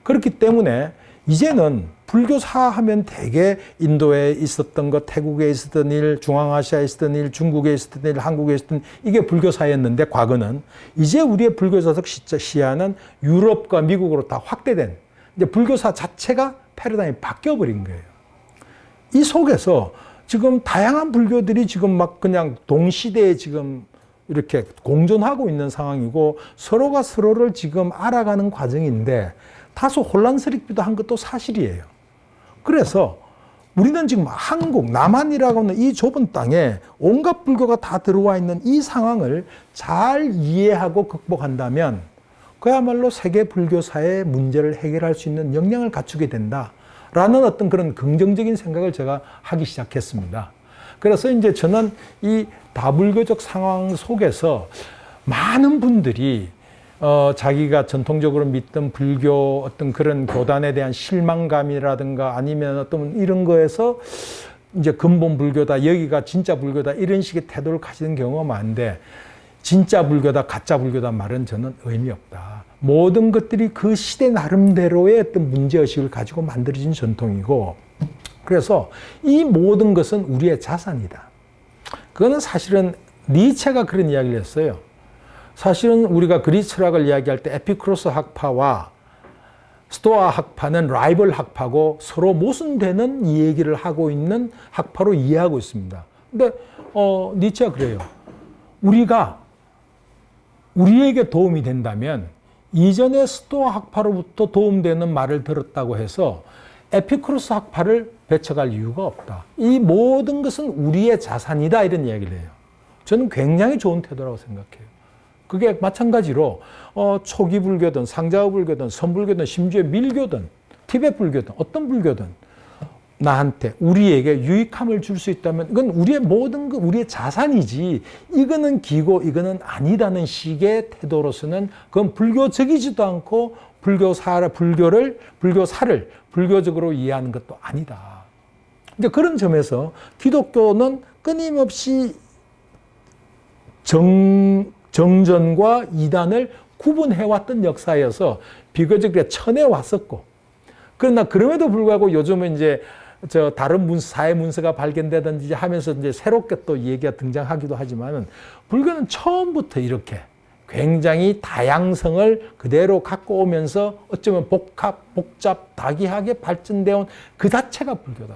그렇기 때문에 이제는 불교사 하면 대개 인도에 있었던 것, 태국에 있었던 일, 중앙아시아에 있었던 일, 중국에 있었던 일, 한국에 있었던 일, 이게 불교사였는데, 과거는 이제 우리의 불교사적 시야는 유럽과 미국으로 다 확대된, 이제 불교사 자체가 패러다임이 바뀌어버린 거예요. 이 속에서 지금 다양한 불교들이 지금 막 그냥 동시대에 지금 이렇게 공존하고 있는 상황이고, 서로가 서로를 지금 알아가는 과정인데, 다소 혼란스럽기도 한 것도 사실이에요. 그래서 우리는 지금 한국, 남한이라고 하는 이 좁은 땅에 온갖 불교가 다 들어와 있는 이 상황을 잘 이해하고 극복한다면, 그야말로 세계 불교사의 문제를 해결할 수 있는 역량을 갖추게 된다라는 어떤 그런 긍정적인 생각을 제가 하기 시작했습니다. 그래서 이제 저는 이 다불교적 상황 속에서 많은 분들이 자기가 전통적으로 믿던 불교 어떤 그런 교단에 대한 실망감이라든가 아니면 어떤 이런 거에서 이제 근본 불교다, 여기가 진짜 불교다, 이런 식의 태도를 가지는 경우가 많은데, 진짜 불교다, 가짜 불교다 말은 저는 의미 없다. 모든 것들이 그 시대 나름대로의 어떤 문제의식을 가지고 만들어진 전통이고, 그래서 이 모든 것은 우리의 자산이다. 그거는 사실은 니체가 그런 이야기를 했어요. 사실은 우리가 그리스 철학을 이야기할 때 에피쿠로스 학파와 스토아 학파는 라이벌 학파고 서로 모순되는 이 얘기를 하고 있는 학파로 이해하고 있습니다. 근데 니체가 그래요. 우리에게 도움이 된다면 이전에 스토아 학파로부터 도움되는 말을 들었다고 해서 에피쿠로스 학파를 배척할 이유가 없다. 이 모든 것은 우리의 자산이다, 이런 이야기를 해요. 저는 굉장히 좋은 태도라고 생각해요. 그게 마찬가지로 초기 불교든 상자의 불교든 선불교든 심지어 밀교든 티베트 불교든 어떤 불교든 나한테 우리에게 유익함을 줄 수 있다면 이건 우리의 모든 것, 우리의 자산이지, 이거는 기고 이거는 아니다는 식의 태도로서는 그건 불교적이지도 않고 불교사를 불교적으로 이해하는 것도 아니다. 이제 그런 점에서 기독교는 끊임없이 정전과 이단을 구분해왔던 역사여서 비교적 쳐내왔었고, 그러나 그럼에도 불구하고 요즘은 이제 다른 사회 문서가 발견되든지 하면서 이제 새롭게 또 얘기가 등장하기도 하지만은 불교는 처음부터 이렇게 굉장히 다양성을 그대로 갖고 오면서 어쩌면 복잡, 다기하게 발전되어 온 그 자체가 불교다.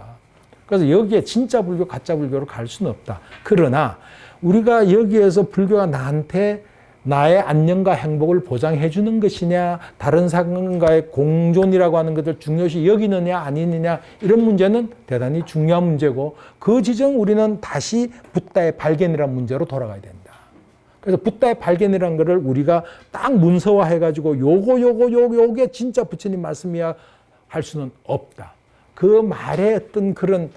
그래서 여기에 진짜 불교, 가짜 불교로 갈 수는 없다. 그러나 우리가 여기에서 불교가 나한테 나의 안녕과 행복을 보장해 주는 것이냐, 다른 사람과의 공존이라고 하는 것을 중요시 여기느냐 아니느냐, 이런 문제는 대단히 중요한 문제고, 그 지점 우리는 다시 붓다의 발견이라는 문제로 돌아가야 된다. 그래서 붓다의 발견이라는 것을 우리가 딱 문서화해 가지고 요게 진짜 부처님 말씀이야 할 수는 없다. 그 말의 어떤 그런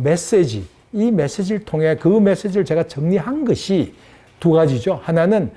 메시지, 이 메시지를 통해 그 메시지를 제가 정리한 것이 두 가지죠. 하나는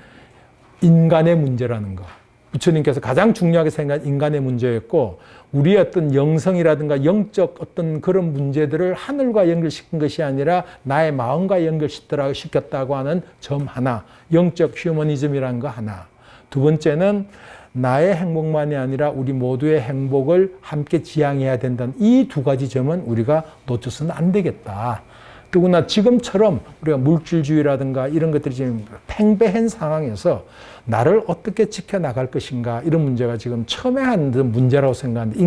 인간의 문제라는 거. 부처님께서 가장 중요하게 생각한 인간의 문제였고, 우리의 어떤 영성이라든가 영적 어떤 그런 문제들을 하늘과 연결시킨 것이 아니라 나의 마음과 연결시켰다고 하는 점 하나, 영적 휴머니즘이라는 거 하나. 두 번째는 나의 행복만이 아니라 우리 모두의 행복을 함께 지향해야 된다는 이 두 가지 점은 우리가 놓쳐서는 안 되겠다. 더구나 지금처럼 우리가 물질주의라든가 이런 것들이 지금 팽배한 상황에서 나를 어떻게 지켜나갈 것인가, 이런 문제가 지금 첨예한 문제라고 생각하는데,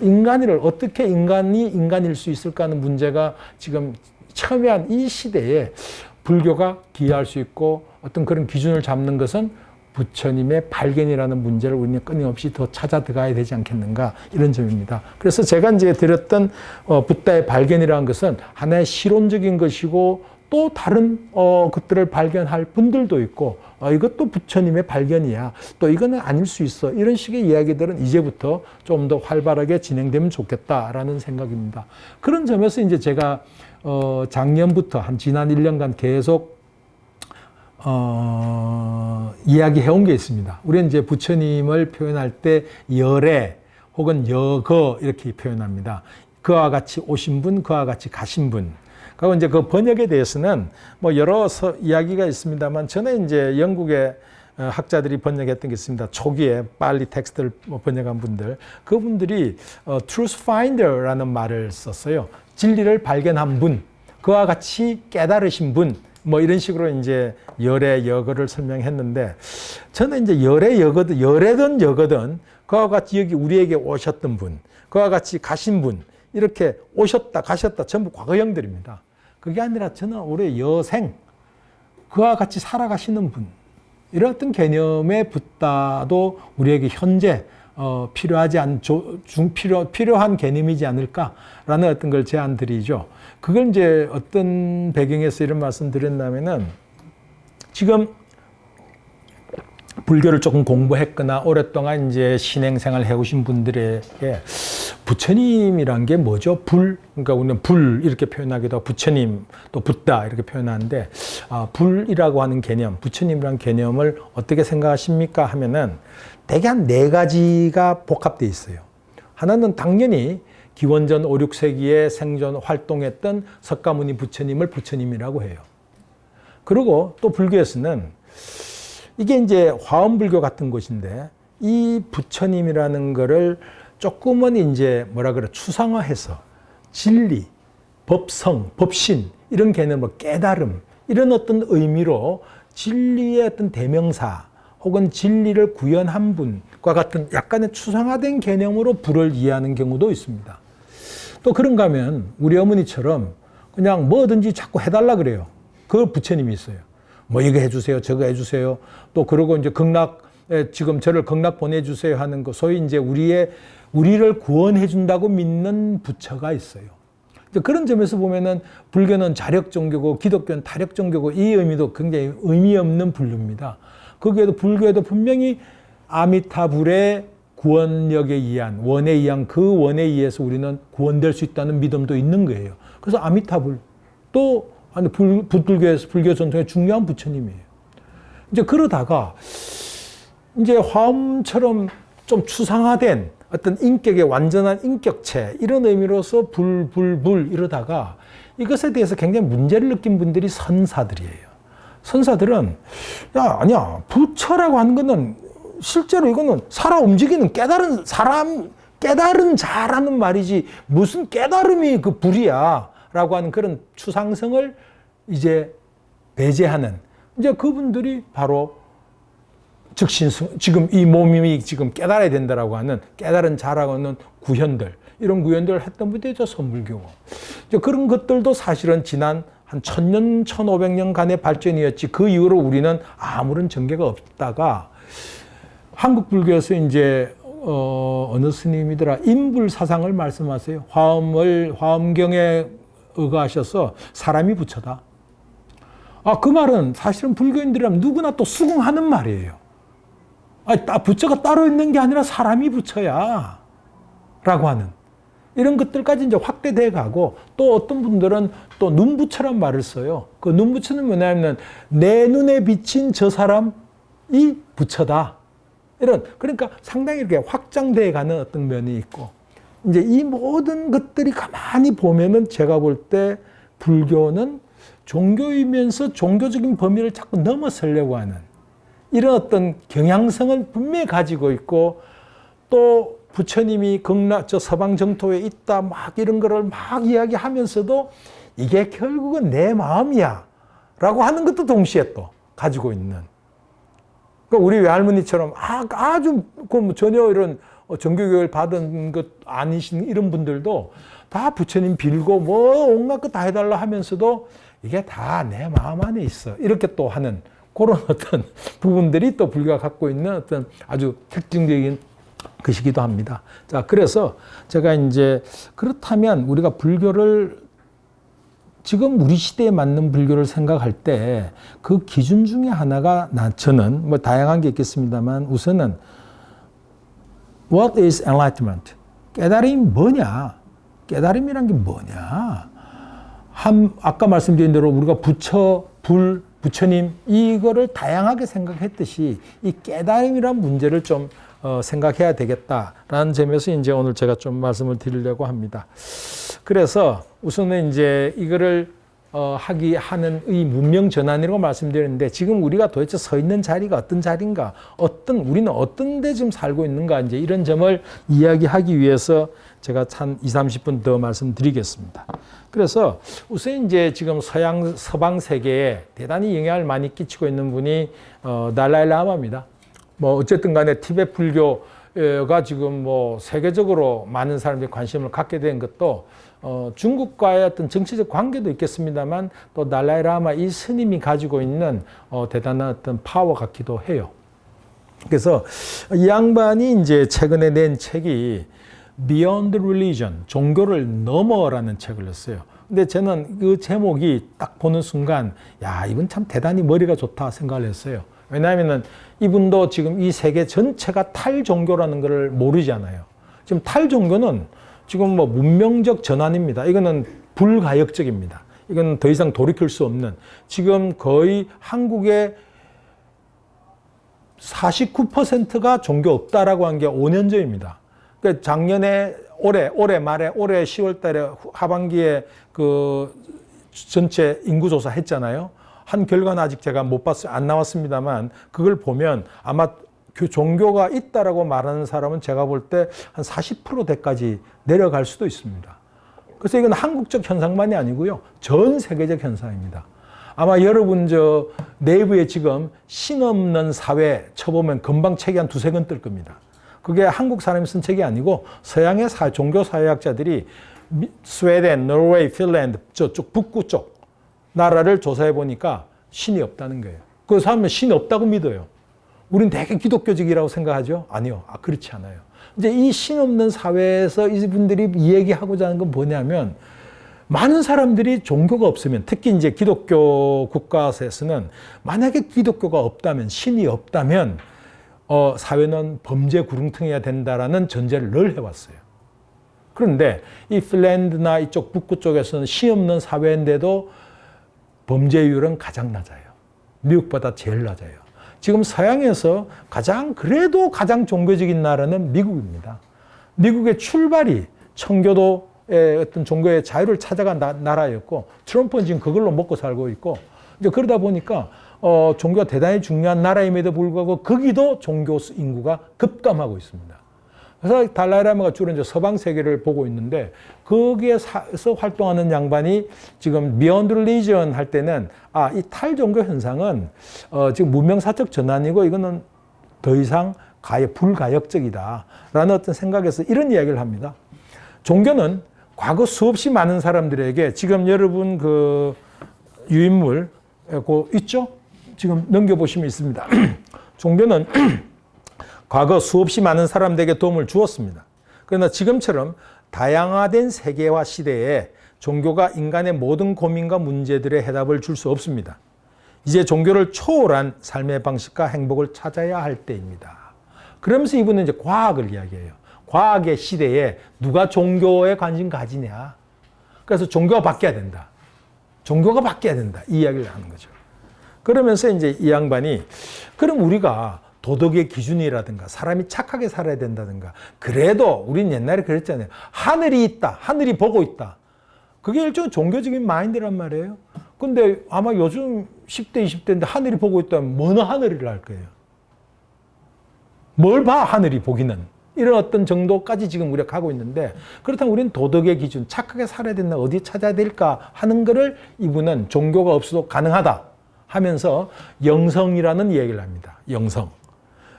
인간이를 어떻게 인간일 수 있을까 하는 문제가 지금 첨예한 이 시대에 불교가 기여할 수 있고 어떤 그런 기준을 잡는 것은 부처님의 발견이라는 문제를 우리는 끊임없이 더 찾아 들어가야 되지 않겠는가, 이런 점입니다. 그래서 제가 이제 드렸던 붓다의 발견이라는 것은 하나의 실론적인 것이고, 또 다른 것들을 발견할 분들도 있고, 이것도 부처님의 발견이야, 또 이거는 아닐 수 있어, 이런 식의 이야기들은 이제부터 좀 더 활발하게 진행되면 좋겠다라는 생각입니다. 그런 점에서 이제 제가 작년부터 지난 1년간 계속 이야기해온 게 있습니다. 우리는 이제 부처님을 표현할 때 열애 혹은 여거 이렇게 표현합니다. 그와 같이 오신 분, 그와 같이 가신 분. 그리고 이제 그 번역에 대해서는 뭐 여러 이야기가 있습니다만, 저는 이제 영국의 학자들이 번역했던 게 있습니다. 초기에 빨리 텍스트를 번역한 분들, 그분들이 truth finder라는 말을 썼어요. 진리를 발견한 분, 그와 같이 깨달으신 분, 뭐 이런 식으로 이제 열애 여거를 설명했는데, 저는 이제 열애든 여거든 그와 같이 여기 우리에게 오셨던 분, 그와 같이 가신 분, 이렇게 오셨다 가셨다 전부 과거형들입니다. 그게 아니라 저는 올해 여생, 그와 같이 살아가시는 분, 이런 어떤 개념의 붓다도 우리에게 현재 필요한 개념이지 않을까라는 어떤 걸 제안드리죠. 그걸 이제 어떤 배경에서 이런 말씀 드렸냐면은, 지금 불교를 조금 공부했거나 오랫동안 이제 신행생활 해오신 분들에게 부처님이란 게 뭐죠? 불. 그러니까 우리는 불 이렇게 표현하기도 하고 부처님 또 붓다 이렇게 표현하는데 불이라고 하는 개념, 부처님이란 개념을 어떻게 생각하십니까? 하면은 대개 한 4가지가 복합되어 있어요. 하나는 당연히 기원전 5, 6세기에 생존 활동했던 석가모니 부처님을 부처님이라고 해요. 그리고 또 불교에서는 이게 이제 화엄불교 같은 곳인데 이 부처님이라는 거를 조금은 이제 뭐라 그래 추상화해서 진리, 법성, 법신 이런 개념을 깨달음 이런 어떤 의미로 진리의 어떤 대명사 혹은 진리를 구현한 분과 같은 약간의 추상화된 개념으로 불을 이해하는 경우도 있습니다. 또 그런가 하면 우리 어머니처럼 그냥 뭐든지 자꾸 해달라 그래요. 그 부처님이 있어요. 뭐 이거 해주세요, 저거 해주세요. 또 그러고 이제 지금 저를 극락 보내주세요 하는 거, 소위 이제 우리를 구원해준다고 믿는 부처가 있어요. 그런 점에서 보면은 불교는 자력 종교고 기독교는 타력 종교고 이 의미도 굉장히 의미 없는 분류입니다. 거기에도 불교에도 분명히 아미타불의 구원력에 의한 원에 의한 그 원에 의해서 우리는 구원될 수 있다는 믿음도 있는 거예요. 그래서 아미타불 또 불교에서 불교 전통의 중요한 부처님이에요. 이제 그러다가 이제 화엄처럼 좀 추상화된 어떤 인격의 완전한 인격체 이런 의미로서 불 이러다가 이것에 대해서 굉장히 문제를 느낀 분들이 선사들이에요. 선사들은 아니야 부처라고 하는 거는 실제로 이거는 살아 움직이는 깨달은 사람 깨달은 자라는 말이지 무슨 깨달음이 그 불이야 라고 하는 그런 추상성을 이제 배제하는 이제 그분들이 바로 지금 이 몸이 지금 깨달아야 된다라고 하는 깨달은 자라고 하는 구현들 이런 구현들을 했던 분들이 선불교고 이제 그런 것들도 사실은 지난 한 1000년, 1500년간의 발전이었지 그 이후로 우리는 아무런 전개가 없다가 한국 불교에서 이제 어느 스님이더라 인불 사상을 말씀하세요. 화엄경에 의거하셔서 사람이 부처다. 그 말은 사실은 불교인들이라면 누구나 또 수긍하는 말이에요. 부처가 따로 있는 게 아니라 사람이 부처야. 라고 하는. 이런 것들까지 이제 확대돼 가고 또 어떤 분들은 또 눈부처란 말을 써요. 그 눈부처는 뭐냐면 내 눈에 비친 저 사람이 부처다. 그러니까 상당히 이렇게 확장돼 가는 어떤 면이 있고 이제 이 모든 것들이 가만히 보면은 제가 볼 때 불교는 종교이면서 종교적인 범위를 자꾸 넘어서려고 하는 이런 어떤 경향성을 분명히 가지고 있고 또 부처님이 서방 정토에 있다 막 이런 거를 막 이야기하면서도 이게 결국은 내 마음이야 라고 하는 것도 동시에 또 가지고 있는 그러니까 우리 외할머니처럼 아주 전혀 이런 정교교육을 받은 것 아니신 이런 분들도 다 부처님 빌고 뭐 온갖 거 다 해달라 하면서도 이게 다 내 마음 안에 있어 이렇게 또 하는 그런 어떤 부분들이 또 불교가 갖고 있는 어떤 아주 특징적인 것이기도 합니다. 자, 그래서 제가 이제 그렇다면 우리가 불교를 지금 우리 시대에 맞는 불교를 생각할 때 그 기준 중에 하나가 저는 뭐 다양한 게 있겠습니다만 우선은 What is enlightenment? 깨달음이 뭐냐? 깨달음이란 게 뭐냐? 아까 말씀드린 대로 우리가 부처님 이거를 다양하게 생각했듯이 이 깨달음이란 문제를 좀 생각해야 되겠다라는 점에서 이제 오늘 제가 좀 말씀을 드리려고 합니다. 그래서 우선은 이제 이거를 하는 이 문명 전환이라고 말씀드렸는데 지금 우리가 도대체 서 있는 자리가 어떤 자리인가, 우리는 어떤 데 지금 살고 있는가 이제 이런 점을 이야기하기 위해서 제가 한 20-30분 더 말씀드리겠습니다. 그래서 우선 이제 지금 서방 세계에 대단히 영향을 많이 끼치고 있는 분이 달라이 라마입니다. 뭐 어쨌든 간에 티베트 불교가 지금 뭐 세계적으로 많은 사람들이 관심을 갖게 된 것도 중국과의 어떤 정치적 관계도 있겠습니다만 또 달라이 라마 이 스님이 가지고 있는 대단한 어떤 파워 같기도 해요. 그래서 이 양반이 이제 최근에 낸 책이 Beyond Religion, 종교를 넘어라는 책을 냈어요. 근데 저는 그 제목이 딱 보는 순간 야, 이분 참 대단히 머리가 좋다 생각을 했어요. 왜냐하면 이분도 지금 이 세계 전체가 탈종교라는 것을 모르잖아요. 지금 탈종교는 지금 뭐 문명적 전환입니다. 이거는 불가역적입니다. 이건 더 이상 돌이킬 수 없는, 지금 거의 한국의 49%가 종교 없다라고 한 게 5년 전입니다. 그러니까 작년에 올해 말에 올해 10월 달에 하반기에 그 전체 인구조사 했잖아요. 한 결과는 아직 제가 못 봤어요. 안 나왔습니다만 그걸 보면 아마 그 종교가 있다라고 말하는 사람은 제가 볼 때 한 40%대까지 내려갈 수도 있습니다. 그래서 이건 한국적 현상만이 아니고요. 전 세계적 현상입니다. 아마 여러분 저 네이버에 지금 신 없는 사회 쳐보면 금방 책이 한 두세 권 뜰 겁니다. 그게 한국 사람이 쓴 책이 아니고 서양의 종교 사회학자들이 스웨덴, 노르웨이, 핀란드 저쪽 북구 쪽 나라를 조사해 보니까 신이 없다는 거예요. 그 사람은 신이 없다고 믿어요. 우린 되게 기독교적이라고 생각하죠? 아니요. 그렇지 않아요. 이제 이 신 없는 사회에서 이분들이 얘기하고자 하는 건 뭐냐면, 많은 사람들이 종교가 없으면, 특히 이제 기독교 국가에서는 만약에 기독교가 없다면, 신이 없다면, 사회는 범죄 구렁텅이가 된다라는 전제를 늘 해왔어요. 그런데 이 핀란드나 이쪽 북부 쪽에서는 신 없는 사회인데도 범죄율은 가장 낮아요. 미국보다 제일 낮아요. 지금 서양에서 그래도 가장 종교적인 나라는 미국입니다. 미국의 출발이 청교도의 어떤 종교의 자유를 찾아간 나라였고, 트럼프는 지금 그걸로 먹고 살고 있고, 이제 그러다 보니까 종교가 대단히 중요한 나라임에도 불구하고 거기도 종교 인구가 급감하고 있습니다. 그래서 달라이라마가 주로 이제 서방 세계를 보고 있는데, 거기에서 활동하는 양반이 지금 Beyond Religion 할 때는 이 탈종교 현상은 지금 문명사적 전환이고 이거는 더 이상 불가역적이다라는 어떤 생각에서 이런 이야기를 합니다. 종교는 과거 수없이 많은 사람들에게, 지금 여러분 그 유인물 있죠? 지금 넘겨보시면 있습니다. 종교는 과거 수없이 많은 사람들에게 도움을 주었습니다. 그러나 지금처럼 다양화된 세계와 시대에 종교가 인간의 모든 고민과 문제들의 해답을 줄 수 없습니다. 이제 종교를 초월한 삶의 방식과 행복을 찾아야 할 때입니다. 그러면서 이분은 이제 과학을 이야기해요. 과학의 시대에 누가 종교에 관심 가지냐. 그래서 종교가 바뀌어야 된다. 종교가 바뀌어야 된다. 이 이야기를 하는 거죠. 그러면서 이제 이 양반이, 그럼 우리가 도덕의 기준이라든가 사람이 착하게 살아야 된다든가, 그래도 우린 옛날에 그랬잖아요. 하늘이 있다. 하늘이 보고 있다. 그게 일종의 종교적인 마인드란 말이에요. 근데 아마 요즘 10대, 20대인데 하늘이 보고 있다면 뭐는 하늘을 할 거예요. 뭘 봐, 하늘이 보기는. 이런 어떤 정도까지 지금 우리가 가고 있는데, 그렇다면 우리는 도덕의 기준, 착하게 살아야 된다, 어디에 찾아야 될까 하는 거를 이분은 종교가 없어도 가능하다 하면서 영성이라는 얘기를 합니다. 영성.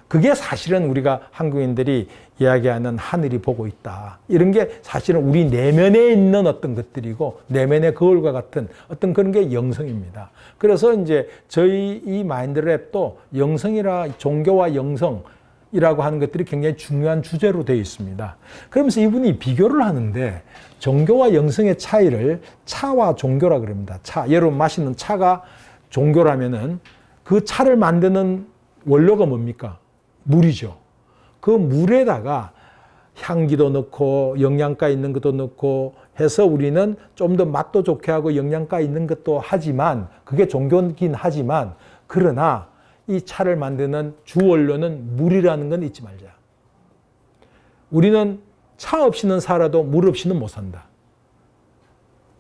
그게 사실은 우리가 한국인들이 이야기하는 하늘이 보고 있다. 이런 게 사실은 우리 내면에 있는 어떤 것들이고, 내면의 거울과 같은 어떤 그런 게 영성입니다. 그래서 이제 저희 이 마인드랩도 종교와 영성이라고 하는 것들이 굉장히 중요한 주제로 되어 있습니다. 그러면서 이분이 비교를 하는데, 종교와 영성의 차이를 차와 종교라 그럽니다. 여러분 마시는 차가 종교라면은 그 차를 만드는 원료가 뭡니까? 물이죠. 그 물에다가 향기도 넣고 영양가 있는 것도 넣고 해서 우리는 좀 더 맛도 좋게 하고 영양가 있는 것도 하지만, 그게 종교긴 하지만, 그러나 이 차를 만드는 주원료는 물이라는 건 잊지 말자. 우리는 차 없이는 살아도 물 없이는 못 산다.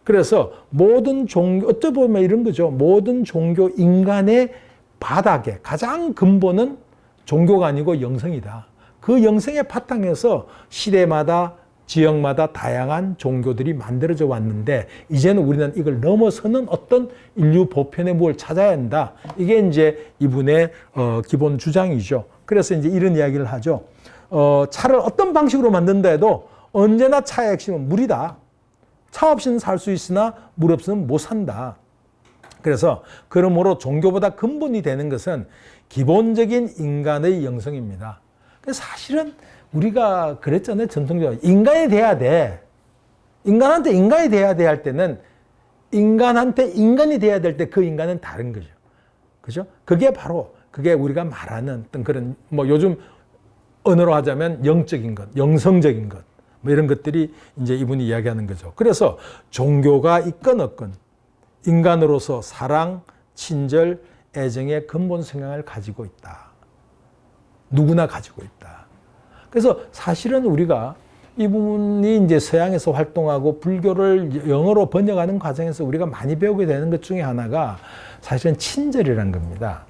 그래서 모든 종교, 어찌 보면 이런 거죠. 모든 종교, 인간의 바닥에 가장 근본은 종교가 아니고 영성이다. 그 영성의 바탕에서 시대마다 지역마다 다양한 종교들이 만들어져 왔는데, 이제는 우리는 이걸 넘어서는 어떤 인류 보편의 무엇을 찾아야 한다. 이게 이제 이분의 기본 주장이죠. 그래서 이제 이런 이야기를 하죠. 차를 어떤 방식으로 만든다 해도 언제나 차의 핵심은 물이다. 차 없이는 살 수 있으나 물 없이는 못 산다. 그래서 그러므로 종교보다 근본이 되는 것은 기본적인 인간의 영성입니다. 사실은 우리가 그랬잖아요. 전통적으로 인간이 돼야 돼. 인간한테 인간이 돼야 돼 할 때는, 인간한테 인간이 돼야 될 때 그 인간은 다른 거죠. 그죠? 그게 우리가 말하는 어떤 그런, 요즘 언어로 하자면 영적인 것, 영성적인 것, 뭐 이런 것들이 이제 이분이 이야기하는 거죠. 그래서 종교가 있건 없건 인간으로서 사랑, 친절, 애정의 근본 성향을 가지고 있다. 누구나 가지고 있다. 그래서 사실은 우리가 이분이 이제 서양에서 활동하고 불교를 영어로 번역하는 과정에서 우리가 많이 배우게 되는 것 중에 하나가 사실은 친절이라는 겁니다.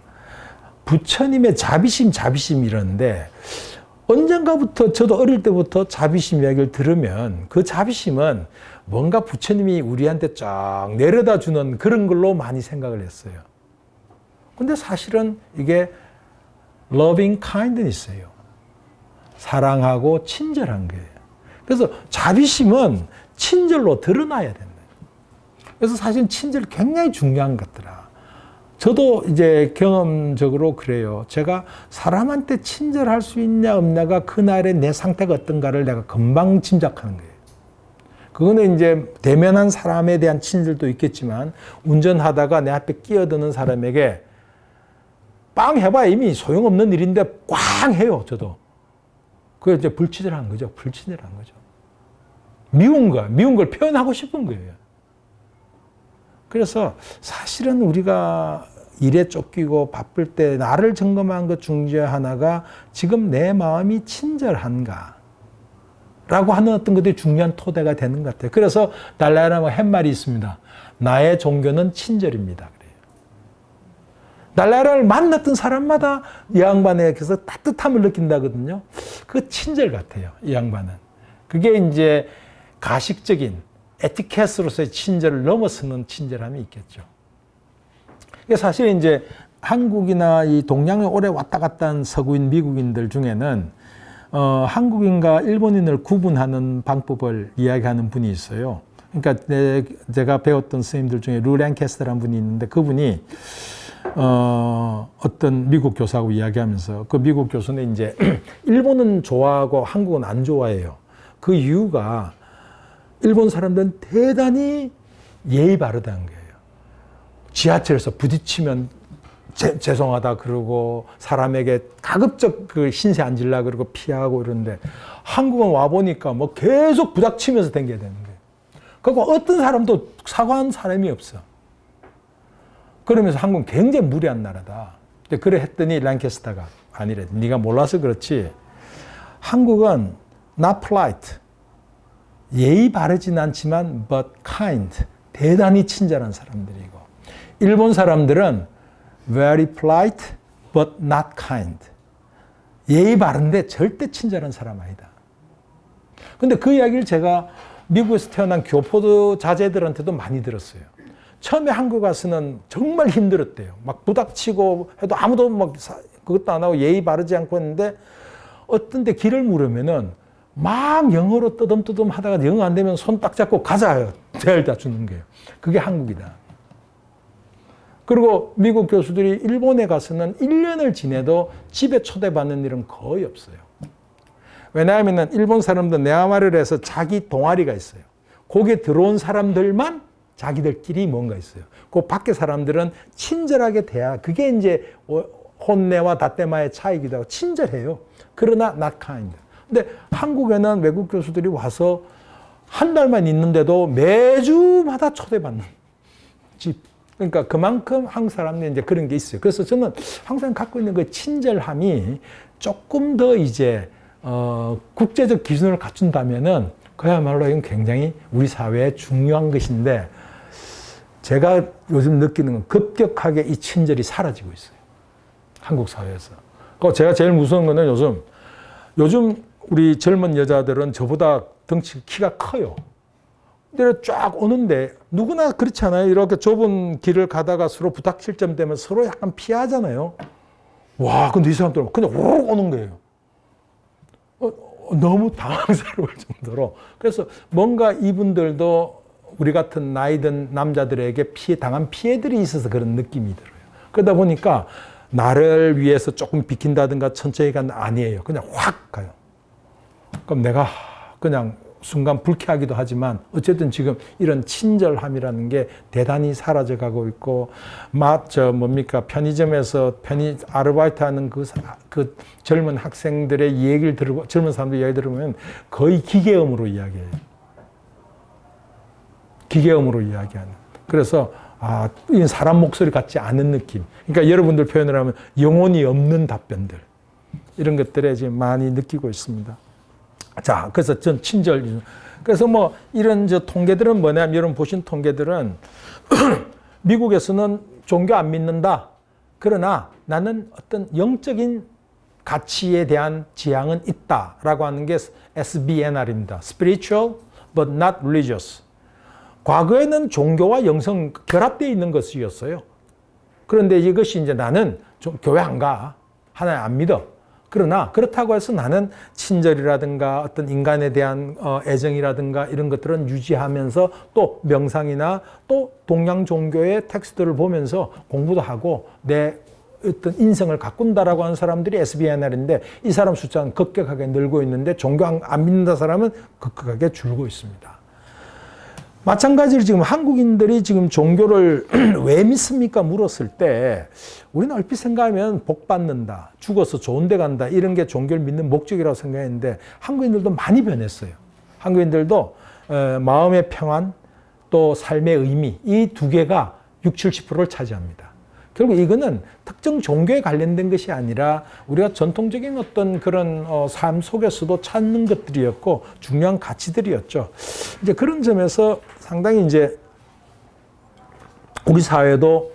부처님의 자비심 이러는데 언젠가부터 저도 어릴 때부터 자비심 이야기를 들으면 그 자비심은 뭔가 부처님이 우리한테 쫙 내려다 주는 그런 걸로 많이 생각을 했어요. 근데 사실은 이게 loving kindness예요. 사랑하고 친절한 거예요. 그래서 자비심은 친절로 드러나야 된다. 그래서 사실 친절이 굉장히 중요한 것 같더라. 저도 이제 경험적으로 그래요. 제가 사람한테 친절할 수 있냐 없냐가 그날의 내 상태가 어떤가를 내가 금방 짐작하는 거예요. 그거는 이제 대면한 사람에 대한 친절도 있겠지만 운전하다가 내 앞에 끼어드는 사람에게 빵 해봐야 이미 소용없는 일인데 꽝 해요, 저도. 그게 이제 불친절한 거죠. 불친절한 거죠. 미운 걸 표현하고 싶은 거예요. 그래서 사실은 우리가 일에 쫓기고 바쁠 때 나를 점검한 것 중에 하나가 지금 내 마음이 친절한가? 라고 하는 어떤 것들이 중요한 토대가 되는 것 같아요. 그래서 달라이라마 한 말이 있습니다. 나의 종교는 친절입니다. 그래요. 달라이라마를 만났던 사람마다 이 양반에게서 따뜻함을 느낀다거든요. 그 친절 같아요. 이 양반은. 그게 이제 가식적인 에티켓으로서의 친절을 넘어서는 친절함이 있겠죠. 사실 이제 한국이나 이 동양에 오래 왔다 갔다 한 서구인 미국인들 중에는 한국인과 일본인을 구분하는 방법을 이야기하는 분이 있어요. 그러니까 제가 배웠던 선생님들 중에 루 랭캐스터라는 분이 있는데 그분이 어떤 미국 교사하고 이야기하면서 그 미국 교수는 이제 일본은 좋아하고 한국은 안 좋아해요. 그 이유가 일본 사람들은 대단히 예의 바르다는 거예요. 지하철에서 부딪히면 죄송하다 그러고 사람에게 가급적 그 신세 안 질라 그러고 피하고 이러는데 한국은 와보니까 뭐 계속 부닥치면서 댕겨야 되는 거예요. 그리고 어떤 사람도 사과한 사람이 없어. 그러면서 한국은 굉장히 무례한 나라다. 그래 했더니 랭캐스터가 아니래. 네가 몰라서 그렇지. 한국은 not polite. 예의 바르진 않지만 but kind. 대단히 친절한 사람들이고 일본 사람들은 very polite but not kind. 예의 바른데 절대 친절한 사람 아니다. 근데 그 이야기를 제가 미국에서 태어난 교포 자제들한테도 많이 들었어요. 처음에 한국 와서는 정말 힘들었대요. 막 부닥치고 해도 아무도 막 그것도 안 하고 예의 바르지 않고 했는데 어떤 데 길을 물으면은 막 영어로 뜨듬뜨듬 하다가 영어 안 되면 손 딱 잡고 가자. 데려다 주는 거예요. 그게 한국이다. 그리고 미국 교수들이 일본에 가서는 1년을 지내도 집에 초대받는 일은 거의 없어요. 왜냐하면 일본 사람들 네아마를 해서 자기 동아리가 있어요. 거기에 들어온 사람들만 자기들끼리 뭔가 있어요. 그 밖에 사람들은 친절하게 대하. 그게 이제 혼내와 다떼마의 차이기도 하고 친절해요. 그러나 not kind. 근데 한국에는 외국 교수들이 와서 한 달만 있는데도 매주마다 초대받는 집. 그러니까 그만큼 한국 사람들이 이제 그런 게 있어요. 그래서 저는 항상 갖고 있는 그 친절함이 조금 더 이제 국제적 기준을 갖춘다면은 그야말로 이건 굉장히 우리 사회에 중요한 것인데 제가 요즘 느끼는 건 급격하게 이 친절이 사라지고 있어요. 한국 사회에서. 제가 제일 무서운 거는 요즘 우리 젊은 여자들은 저보다 덩치 키가 커요. 근데 쫙 오는데 누구나 그렇지 않아요? 이렇게 좁은 길을 가다가 서로 부닥칠 점 되면 서로 약간 피하잖아요. 와, 근데 이 사람들은 그냥 오르륵 오는 거예요. 너무 당황스러울 정도로. 그래서 뭔가 이분들도 우리 같은 나이 든 남자들에게 당한 피해들이 있어서 그런 느낌이 들어요. 그러다 보니까 나를 위해서 조금 비킨다든가 천천히 가는 아니에요. 그냥 확 가요. 그럼 내가 그냥 순간 불쾌하기도 하지만 어쨌든 지금 이런 친절함이라는 게 대단히 사라져가고 있고 편의점에서 아르바이트하는 그 젊은 학생들의 얘기를 들고 젊은 사람들 이야기 들으면 거의 기계음으로 이야기해요. 기계음으로 이야기하는. 그래서 이 사람 목소리 같지 않은 느낌. 그러니까 여러분들 표현을 하면 영혼이 없는 답변들. 이런 것들에 지금 많이 느끼고 있습니다. 자, 그래서 전 친절. 그래서 뭐 이런 통계들은 뭐냐면 여러분 보신 통계들은 미국에서는 종교 안 믿는다. 그러나 나는 어떤 영적인 가치에 대한 지향은 있다라고 하는 게 SBNR입니다. Spiritual but not religious. 과거에는 종교와 영성 결합되어 있는 것이었어요. 그런데 이것이 이제 나는 교회 안 가. 하나님 안 믿어. 그러나 그렇다고 해서 나는 친절이라든가 어떤 인간에 대한 애정이라든가 이런 것들은 유지하면서 또 명상이나 또 동양 종교의 텍스트를 보면서 공부도 하고 내 어떤 인생을 가꾼다라고 하는 사람들이 SBNR인데 이 사람 숫자는 급격하게 늘고 있는데 종교 안 믿는다 사람은 급격하게 줄고 있습니다. 마찬가지로 지금 한국인들이 지금 종교를 왜 믿습니까? 물었을 때 우리는 얼핏 생각하면 복 받는다, 죽어서 좋은 데 간다 이런 게 종교를 믿는 목적이라고 생각했는데 한국인들도 많이 변했어요. 한국인들도 마음의 평안 또 삶의 의미 이 두 개가 60, 70%를 차지합니다. 결국 이거는 특정 종교에 관련된 것이 아니라 우리가 전통적인 어떤 그런 삶 속에서도 찾는 것들이었고 중요한 가치들이었죠. 이제 그런 점에서 상당히 이제 우리 사회도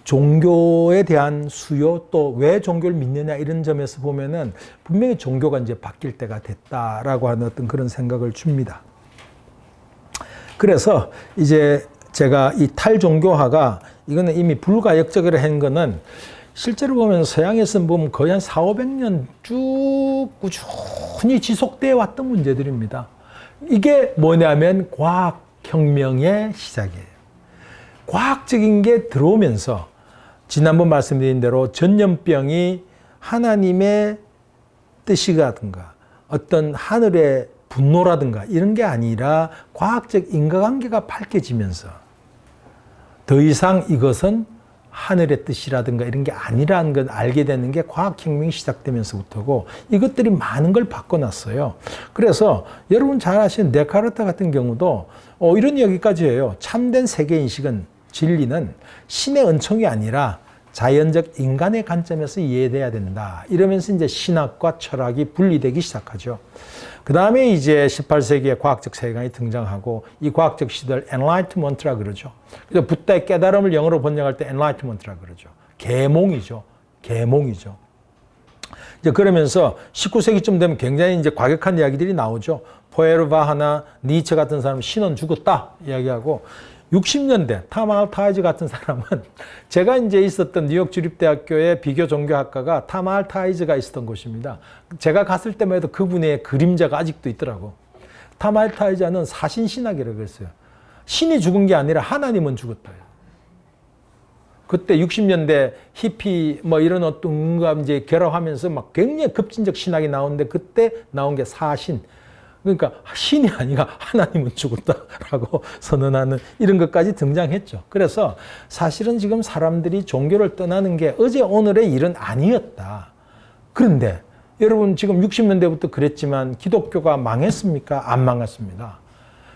종교에 대한 수요 또 왜 종교를 믿느냐 이런 점에서 보면은 분명히 종교가 이제 바뀔 때가 됐다라고 하는 어떤 그런 생각을 줍니다. 그래서 이제 제가 이 탈종교화가 이거는 이미 불가역적이라 한 거는 실제로 보면 서양에서 보면 거의 한 400~500년 쭉 꾸준히 지속되어 왔던 문제들입니다. 이게 뭐냐면 과학혁명의 시작이에요. 과학적인 게 들어오면서 지난번 말씀드린 대로 전염병이 하나님의 뜻이라든가 어떤 하늘의 분노라든가 이런 게 아니라 과학적 인과관계가 밝혀지면서 더 이상 이것은 하늘의 뜻이라든가 이런 게 아니라는 걸 알게 되는 게 과학혁명이 시작되면서부터고 이것들이 많은 걸 바꿔놨어요. 그래서 여러분 잘 아시는 데카르트 같은 경우도 이런 이야기까지 해요. 참된 세계인식은 진리는 신의 은총이 아니라 자연적 인간의 관점에서 이해돼야 된다. 이러면서 이제 신학과 철학이 분리되기 시작하죠. 그 다음에 이제 18세기에 과학적 세계관이 등장하고 이 과학적 시대를 Enlightenment라 그러죠. 그래서 붓다의 깨달음을 영어로 번역할 때 Enlightenment라 그러죠. 계몽이죠. 계몽이죠. 이제 그러면서 19세기쯤 되면 굉장히 이제 과격한 이야기들이 나오죠. 포에르바하나 니체 같은 사람은 신은 죽었다 이야기하고 60년대 타마알타이즈 같은 사람은 제가 이제 있었던 뉴욕 주립대학교의 비교 종교학과가 타마알타이즈가 있었던 곳입니다. 제가 갔을 때만 해도 그분의 그림자가 아직도 있더라고. 타마알타이즈는 사신신학이라고 했어요. 신이 죽은 게 아니라 하나님은 죽었다. 그때 60년대 히피 뭐 이런 어떤 거 이제 결합하면서 막 굉장히 급진적 신학이 나오는데 그때 나온 게 사신. 그러니까 신이 아니라 하나님은 죽었다라고 선언하는 이런 것까지 등장했죠. 그래서 사실은 지금 사람들이 종교를 떠나는 게 어제 오늘의 일은 아니었다. 그런데 여러분 지금 60년대부터 그랬지만 기독교가 망했습니까? 안 망했습니다.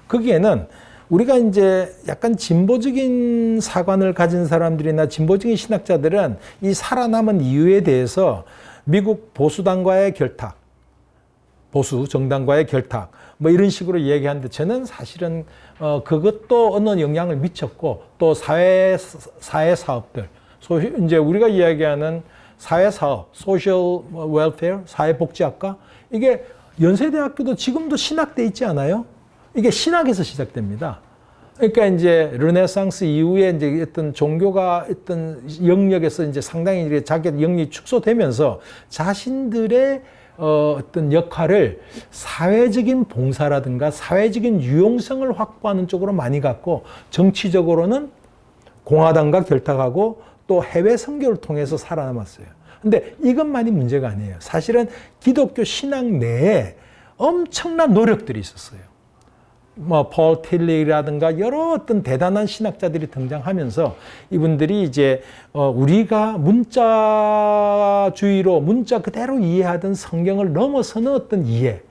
거기에는 우리가 이제 약간 진보적인 사관을 가진 사람들이나 진보적인 신학자들은 이 살아남은 이유에 대해서 미국 보수당과의 결탁, 보수 정당과의 결탁 뭐 이런 식으로 얘기하는데 저는 사실은 그것도 어느 영향을 미쳤고 또 사회 사업들 이제 우리가 이야기하는 사회 사업 소셜 웰페어 사회복지학과 이게 연세대학교도 지금도 신학돼 있지 않아요? 이게 신학에서 시작됩니다. 그러니까 이제 르네상스 이후에 이제 어떤 종교가 어떤 영역에서 이제 상당히 자기 영역이 축소되면서 자신들의 어떤 역할을 사회적인 봉사라든가 사회적인 유용성을 확보하는 쪽으로 많이 갔고 정치적으로는 공화당과 결탁하고 또 해외 선교를 통해서 살아남았어요. 근데 이것만이 문제가 아니에요. 사실은 기독교 신앙 내에 엄청난 노력들이 있었어요. 뭐 폴 틸리라든가 여러 어떤 대단한 신학자들이 등장하면서 이분들이 이제 우리가 문자주의로 문자 그대로 이해하던 성경을 넘어서는 어떤 이해,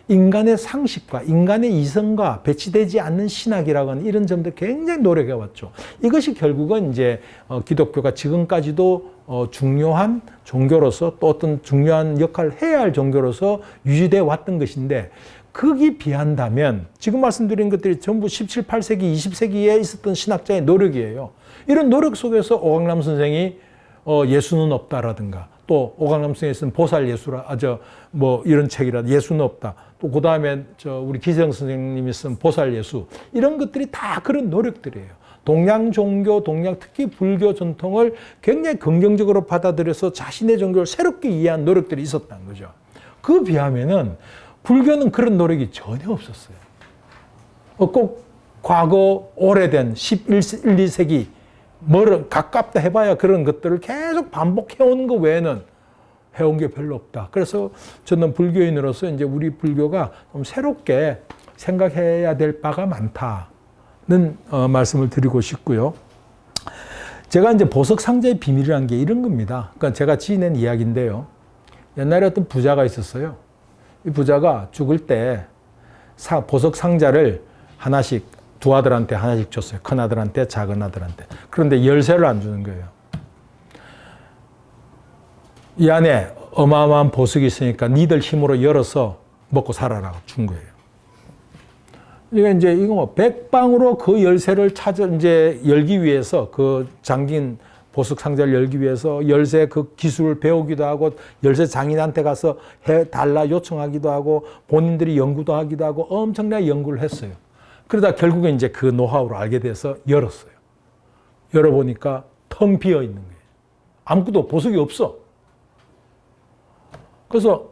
인간의 상식과 인간의 이성과 배치되지 않는 신학이라고 하는 이런 점들 굉장히 노력해 왔죠. 이것이 결국은 이제 기독교가 지금까지도 중요한 종교로서 또 어떤 중요한 역할을 해야 할 종교로서 유지되어 왔던 것인데, 거기 비한다면 지금 말씀드린 것들이 전부 17, 8세기, 20세기에 있었던 신학자의 노력이에요. 이런 노력 속에서 오강남 선생이 예수는 없다라든가, 또 오강남 선생이 쓴 보살 예수라, 뭐 이런 책이라 예수는 없다. 또 그 다음에 우리 기성 선생님이 쓴 보살 예수, 이런 것들이 다 그런 노력들이에요. 동양 종교, 특히 불교 전통을 굉장히 긍정적으로 받아들여서 자신의 종교를 새롭게 이해한 노력들이 있었다는 거죠. 그 비하면은 불교는 그런 노력이 전혀 없었어요. 꼭 과거 오래된 11, 2세기 가깝다 해봐야 그런 것들을 계속 반복해오는 것 외에는 해온 게 별로 없다. 그래서 저는 불교인으로서 이제 우리 불교가 좀 새롭게 생각해야 될 바가 많다는 말씀을 드리고 싶고요. 제가 이제 보석 상자의 비밀이라는 게 이런 겁니다. 그러니까 제가 지어낸 이야기인데요. 옛날에 어떤 부자가 있었어요. 이 부자가 죽을 때 보석 상자를 하나씩 두 아들한테 하나씩 줬어요. 큰 아들한테, 작은 아들한테. 그런데 열쇠를 안 주는 거예요. 이 안에 어마어마한 보석이 있으니까 니들 힘으로 열어서 먹고 살아라고 준 거예요. 이거 뭐 백방으로 그 열쇠를 열기 위해서, 그 잠긴 보석 상자를 열기 위해서 열쇠 그 기술을 배우기도 하고, 열쇠 장인한테 가서 해달라 요청하기도 하고, 본인들이 연구도 하기도 하고, 엄청나게 연구를 했어요. 그러다 결국에 이제 그 노하우를 알게 돼서 열었어요. 열어보니까 텅 비어 있는 거예요. 아무것도 보석이 없어. 그래서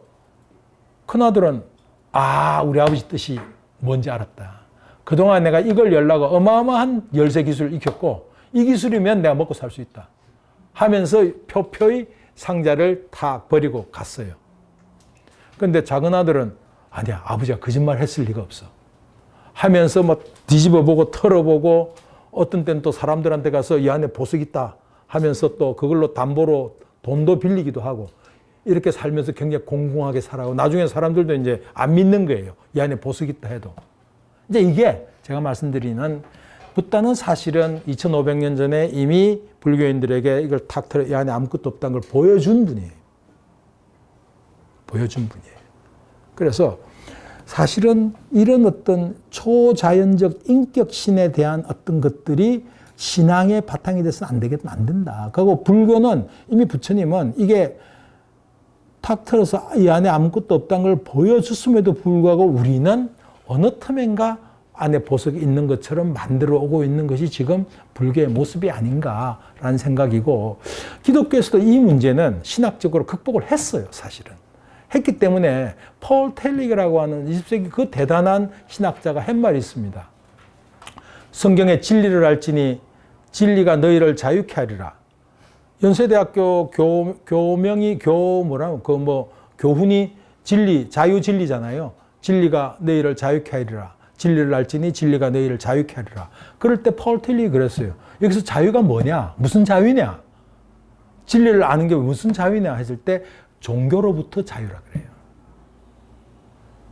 큰아들은 우리 아버지 뜻이 뭔지 알았다. 그동안 내가 이걸 열라고 어마어마한 열쇠 기술을 익혔고, 이 기술이면 내가 먹고 살 수 있다 하면서 표표히 상자를 다 버리고 갔어요. 그런데 작은 아들은 아니야, 아버지가 거짓말 했을 리가 없어 하면서 뭐 뒤집어보고 털어보고, 어떤 때는 또 사람들한테 가서 이 안에 보석 있다 하면서 또 그걸로 담보로 돈도 빌리기도 하고, 이렇게 살면서 굉장히 공공하게 살아가고, 나중에 사람들도 이제 안 믿는 거예요. 이 안에 보석 있다 해도. 이제 이게 제가 말씀드리는 붓다는 사실은 2500년 전에 이미 불교인들에게 이걸 탁 털어 이 안에 아무것도 없다는 걸 보여준 분이에요. 보여준 분이에요. 그래서 사실은 이런 어떤 초자연적 인격신에 대한 어떤 것들이 신앙의 바탕이 돼서는 안 된다. 그리고 불교는 이미 부처님은 이게 탁 털어서 이 안에 아무것도 없다는 걸 보여줬음에도 불구하고 우리는 어느 틈엔가 안에 보석이 있는 것처럼 만들어 오고 있는 것이 지금 불교의 모습이 아닌가라는 생각이고, 기독교에서도 이 문제는 신학적으로 극복을 했어요. 사실은. 했기 때문에 폴 텔리그라고 하는 20세기 그 대단한 신학자가 한 말이 있습니다. 성경의 진리를 알지니 진리가 너희를 자유케 하리라. 연세대학교 교훈이 진리, 자유 진리잖아요. 진리가 너희를 자유케 하리라. 진리를 알지니 진리가 너희를 자유케 하리라. 그럴 때 폴 틸리 그랬어요. 여기서 자유가 뭐냐? 무슨 자유냐? 진리를 아는 게 무슨 자유냐 했을 때 종교로부터 자유라 그래요.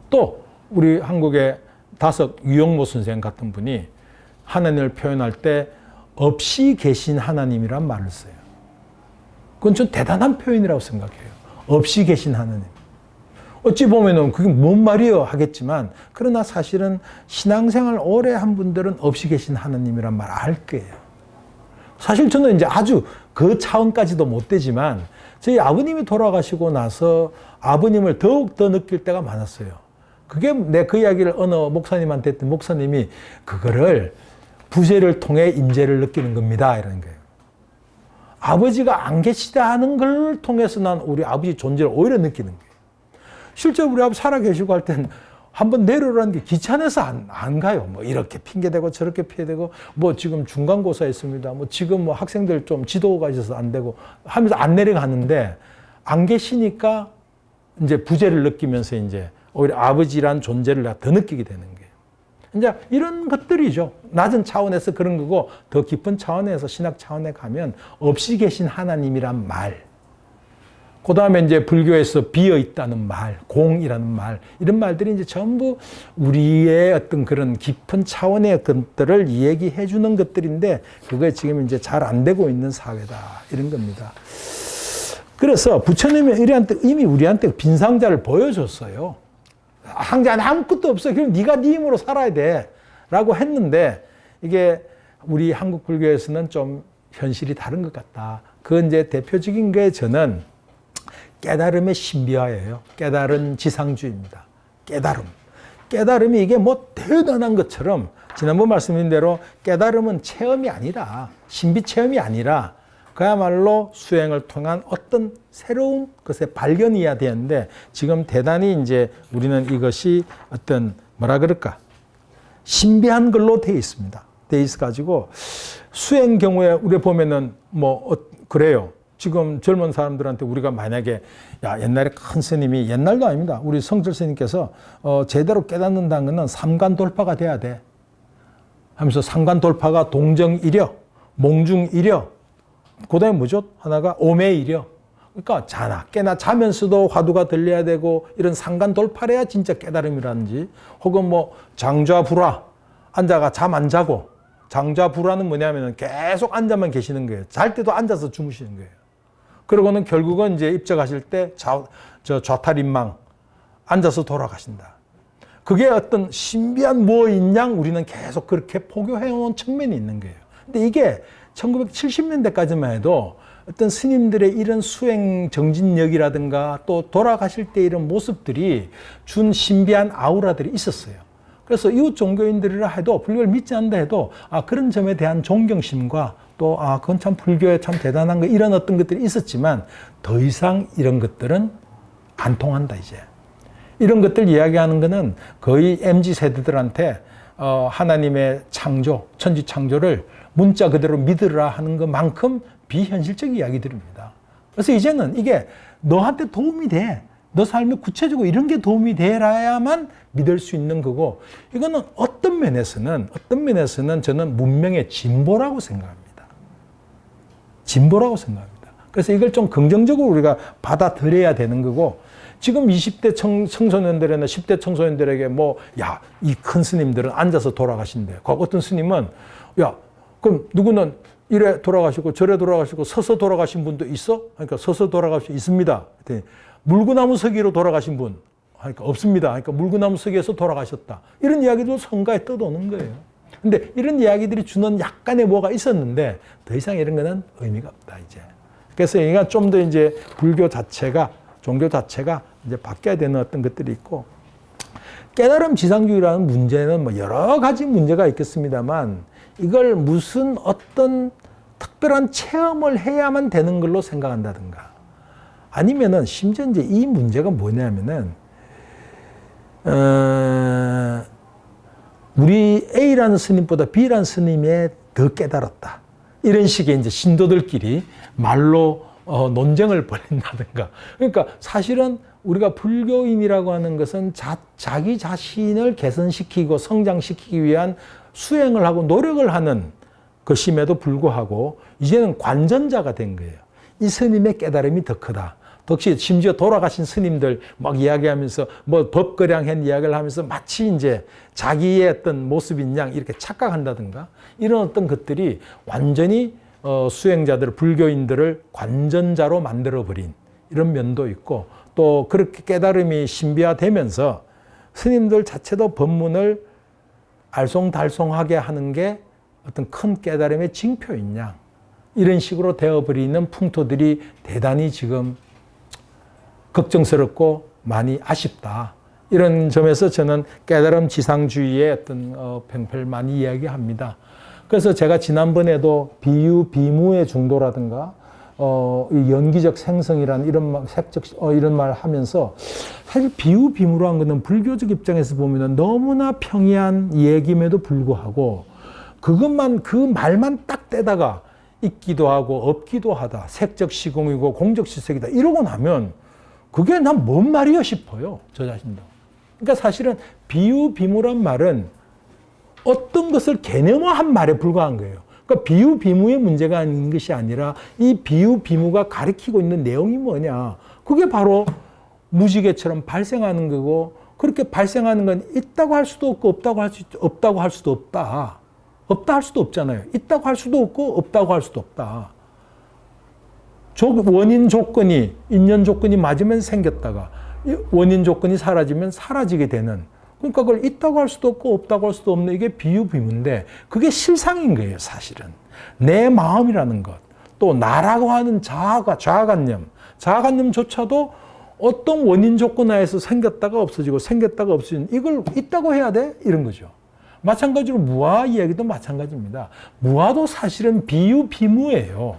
또 우리 한국의 다섯 유영모 선생 같은 분이 하나님을 표현할 때 없이 계신 하나님이란 말을 써요. 그건 좀 대단한 표현이라고 생각해요. 없이 계신 하나님. 어찌 보면은 그게 뭔 말이에요 하겠지만, 그러나 사실은 신앙생활 오래 한 분들은 없이 계신 하나님이란 말 알 거예요. 사실 저는 이제 아주 그 차원까지도 못 되지만, 저희 아버님이 돌아가시고 나서 아버님을 더욱 더 느낄 때가 많았어요. 그게 그 이야기를 어느 목사님한테 했더니 목사님이 그거를 부재를 통해 임재를 느끼는 겁니다 이러는 거예요. 아버지가 안 계시다 하는 걸 통해서 난 우리 아버지 존재를 오히려 느끼는 거예요. 실제 우리 아버지 살아 계시고 할 땐 한번 내려오라는 게 귀찮아서 안 가요. 뭐 이렇게 핑계대고 저렇게 피해대고, 뭐 지금 중간고사 있습니다. 뭐 지금 뭐 학생들 좀 지도가 있어서 안 되고 하면서 안 내려가는데, 안 계시니까 이제 부재를 느끼면서 이제 오히려 아버지란 존재를 내가 더 느끼게 되는 거예요. 이제 이런 것들이죠. 낮은 차원에서 그런 거고 더 깊은 차원에서 신학 차원에 가면 없이 계신 하나님이란 말. 그 다음에 이제 불교에서 비어 있다는 말, 공이라는 말, 이런 말들이 이제 전부 우리의 어떤 그런 깊은 차원의 것들을 얘기해 주는 것들인데 그게 지금 이제 잘 안 되고 있는 사회다. 이런 겁니다. 그래서 부처님이 이미 우리한테 빈상자를 보여줬어요. 상자는 아무것도 없어. 그럼 네가 네 힘으로 살아야 돼. 라고 했는데 이게 우리 한국 불교에서는 좀 현실이 다른 것 같다. 그 이제 대표적인 게 저는 깨달음의 신비화예요. 깨달은 지상주의입니다. 깨달음. 깨달음이 이게 뭐 대단한 것처럼 지난번 말씀드린 대로 깨달음은 체험이 아니라 신비 체험이 아니라 그야말로 수행을 통한 어떤 새로운 것의 발견이어야 되는데 지금 대단히 이제 우리는 이것이 어떤 뭐라 그럴까 신비한 걸로 되어 있습니다. 되어 있어 가지고 수행 경우에 우리 보면은 뭐 그래요. 지금 젊은 사람들한테 우리가 만약에 야 옛날에 큰 스님이 옛날도 아닙니다. 우리 성철 스님께서 제대로 깨닫는다는 것은 삼관 돌파가 돼야 돼. 하면서 삼관 돌파가 동정이려, 몽중이려, 그다음에 뭐죠? 하나가 오매이려. 그러니까 깨나 자면서도 화두가 들려야 되고 이런 상관 돌파를 해야 진짜 깨달음이라든지 혹은 뭐 장좌불화 앉아가 잠 안 자고 장좌불화는 뭐냐면은 계속 앉아만 계시는 거예요. 잘 때도 앉아서 주무시는 거예요. 그러고는 결국은 이제 입적하실 때 좌탈인망 앉아서 돌아가신다. 그게 어떤 신비한 무엇인 양 우리는 계속 그렇게 포교해온 측면이 있는 거예요. 근데 이게 1970년대까지만 해도 어떤 스님들의 이런 수행 정진력이라든가 또 돌아가실 때 이런 모습들이 준 신비한 아우라들이 있었어요. 그래서 이웃 종교인들이라 해도 불교를 믿지 않는다 해도 그런 점에 대한 존경심과 또 그건 참 불교에 참 대단한 거 이런 어떤 것들이 있었지만 더 이상 이런 것들은 안 통한다 이제. 이런 것들 이야기하는 거는 거의 MZ 세대들한테 하나님의 창조, 천지 창조를 문자 그대로 믿으라 하는 것만큼 비현실적 이야기들입니다. 그래서 이제는 이게 너한테 도움이 돼. 너 삶에 구체적으로 이런 게 도움이 되라야만 믿을 수 있는 거고 이거는 어떤 면에서는 저는 문명의 진보라고 생각합니다. 진보라고 생각합니다. 그래서 이걸 좀 긍정적으로 우리가 받아들여야 되는 거고 지금 20대 청소년들이나 10대 청소년들에게 이 큰 스님들은 앉아서 돌아가신대. 어떤 스님은 그럼 누구는 이래 돌아가시고 저래 돌아가시고 서서 돌아가신 분도 있어? 그러니까 서서 돌아가신 있습니다. 물구나무 서기로 돌아가신 분 그러니까 없습니다. 그러니까 물구나무 서기에서 돌아가셨다. 이런 이야기도 성가에 떠도는 거예요. 근데 이런 이야기들이 주는 약간의 뭐가 있었는데 더 이상 이런 거는 의미가 없다 이제. 그래서 얘가 좀 더 이제 불교 자체가 종교 자체가 이제 바뀌어야 되는 어떤 것들이 있고 깨달음 지상주의라는 문제는 뭐 여러 가지 문제가 있겠습니다만 이걸 무슨 어떤 특별한 체험을 해야만 되는 걸로 생각한다든가 아니면은 심지어 이제 이 문제가 뭐냐면은 우리 A라는 스님보다 B라는 스님이 더 깨달았다. 이런 식의 이제 신도들끼리 말로 논쟁을 벌인다든가. 그러니까 사실은 우리가 불교인이라고 하는 것은 자기 자신을 개선시키고 성장시키기 위한 수행을 하고 노력을 하는 것임에도 불구하고 이제는 관전자가 된 거예요. 이 스님의 깨달음이 더 크다. 덕시 심지어 돌아가신 스님들 막 이야기하면서 뭐 법거량한 이야기를 하면서 마치 이제 자기의 어떤 모습인 양 이렇게 착각한다든가 이런 어떤 것들이 완전히 수행자들, 불교인들을 관전자로 만들어버린 이런 면도 있고 또 그렇게 깨달음이 신비화되면서 스님들 자체도 법문을 알쏭달쏭하게 하는 게 어떤 큰 깨달음의 징표인 양 이런 식으로 되어버리는 풍토들이 대단히 지금 걱정스럽고 많이 아쉽다. 이런 점에서 저는 깨달음 지상주의의 어떤 편파를 많이 이야기합니다. 그래서 제가 지난번에도 비유, 비무의 중도라든가 연기적 생성이라는 이런 색적 이런 말 하면서 사실 비유, 비무라는 것은 불교적 입장에서 보면 너무나 평이한 얘기임에도 불구하고 그것만 그 말만 딱 떼다가 있기도 하고 없기도 하다. 색적 시공이고 공적 시색이다. 이러고 나면 그게 난 뭔 말이야 싶어요. 저 자신도. 그러니까 사실은 비유, 비무란 말은 어떤 것을 개념화한 말에 불과한 거예요. 그러니까 비유, 비무의 문제가 있는 것이 아니라 이 비유, 비무가 가리키고 있는 내용이 뭐냐. 그게 바로 무지개처럼 발생하는 거고 그렇게 발생하는 건 있다고 할 수도 없고 없다고 할 수도 없다. 없다 할 수도 없잖아요. 있다고 할 수도 없고 없다고 할 수도 없다. 원인 조건이, 인연 조건이 맞으면 생겼다가 원인 조건이 사라지면 사라지게 되는 그러니까 그걸 있다고 할 수도 없고 없다고 할 수도 없는 이게 비유, 비무인데 그게 실상인 거예요, 사실은. 내 마음이라는 것. 또 나라고 하는 자아관념조차도 어떤 원인 조건 하에서 생겼다가 없어지고 생겼다가 없어지는 이걸 있다고 해야 돼? 이런 거죠. 마찬가지로 무아 이야기도 마찬가지입니다. 무아도 사실은 비유, 비무예요.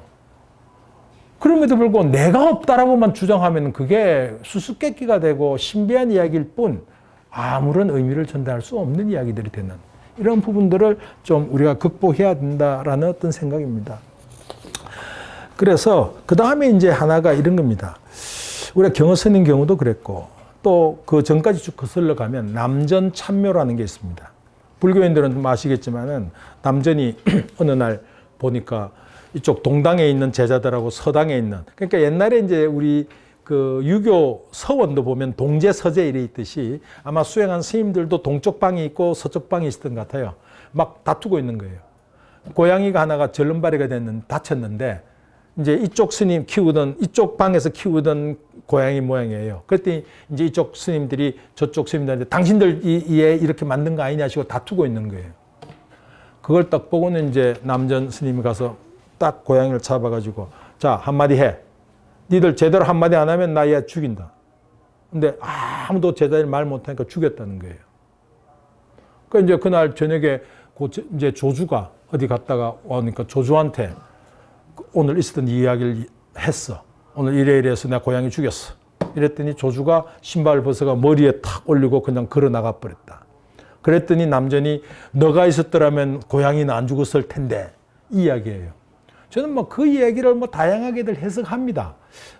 그럼에도 불구하고 내가 없다라고만 주장하면 그게 수수께끼가 되고 신비한 이야기일 뿐 아무런 의미를 전달할 수 없는 이야기들이 되는 이런 부분들을 좀 우리가 극복해야 된다라는 어떤 생각입니다. 그래서 그 다음에 이제 하나가 이런 겁니다. 우리가 경허선인 경우도 그랬고 또 그 전까지 쭉 거슬러 가면 남전 참묘라는 게 있습니다. 불교인들은 좀 아시겠지만은 남전이 어느 날 보니까 이쪽 동당에 있는 제자들하고 서당에 있는 그러니까 옛날에 이제 우리 그 유교 서원도 보면 동제 서재 이래 있듯이 아마 수행한 스님들도 동쪽 방이 있고 서쪽 방이 있었던 것 같아요. 막 다투고 있는 거예요. 고양이가 하나가 절름발이가 다쳤는데 이제 이쪽 스님 키우던 이쪽 방에서 키우던 고양이 모양이에요. 그랬더니 이제 이쪽 스님들이 저쪽 스님들한테 당신들 이에 이렇게 만든 거 아니냐 하시고 다투고 있는 거예요. 그걸 딱 보고는 이제 남전 스님이 가서 딱 고양이를 잡아가지고 자 한마디 해. 니들 제대로 한마디 안 하면 나 얘 죽인다. 근데 아무도 제자들 말 못하니까 죽였다는 거예요. 그러니까 이제 그날 저녁에 이제 조주가 어디 갔다가 오니까 조주한테 오늘 있었던 이야기를 했어. 오늘 이래서 내가 고양이 죽였어. 이랬더니 조주가 신발을 벗어가 머리에 탁 올리고 그냥 걸어 나가 버렸다. 그랬더니 남전이 너가 있었더라면 고양이는 안 죽었을 텐데 이 이야기예요. 저는 뭐 그 이야기를 뭐 다양하게들 해석합니다.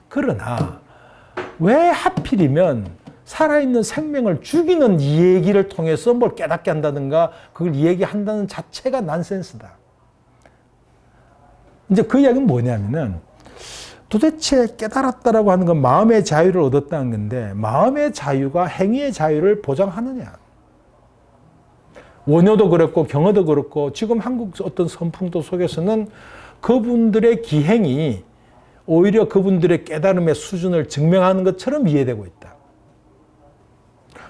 그러나 왜 하필이면 살아있는 생명을 죽이는 이 얘기를 통해서 뭘 깨닫게 한다든가 그걸 얘기한다는 자체가 난센스다. 이제 그 이야기는 뭐냐면은 도대체 깨달았다라고 하는 건 마음의 자유를 얻었다는 건데 마음의 자유가 행위의 자유를 보장하느냐. 원효도 그렇고 경허도 그렇고 지금 한국 어떤 선풍도 속에서는 그분들의 기행이 오히려 그분들의 깨달음의 수준을 증명하는 것처럼 이해되고 있다.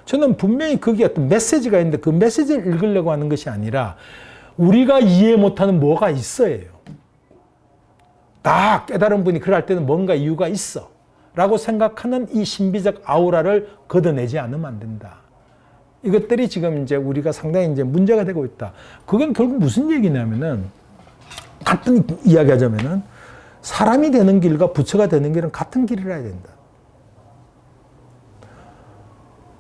저는 분명히 그게 어떤 메시지가 있는데 그 메시지를 읽으려고 하는 것이 아니라 우리가 이해 못하는 뭐가 있어요. 다 깨달은 분이 그럴 때는 뭔가 이유가 있어 라고 생각하는 이 신비적 아우라를 걷어내지 않으면 안 된다. 이것들이 지금 이제 우리가 상당히 이제 문제가 되고 있다. 그건 결국 무슨 얘기냐면은 같은 이야기 하자면은 사람이 되는 길과 부처가 되는 길은 같은 길이라 해야 된다.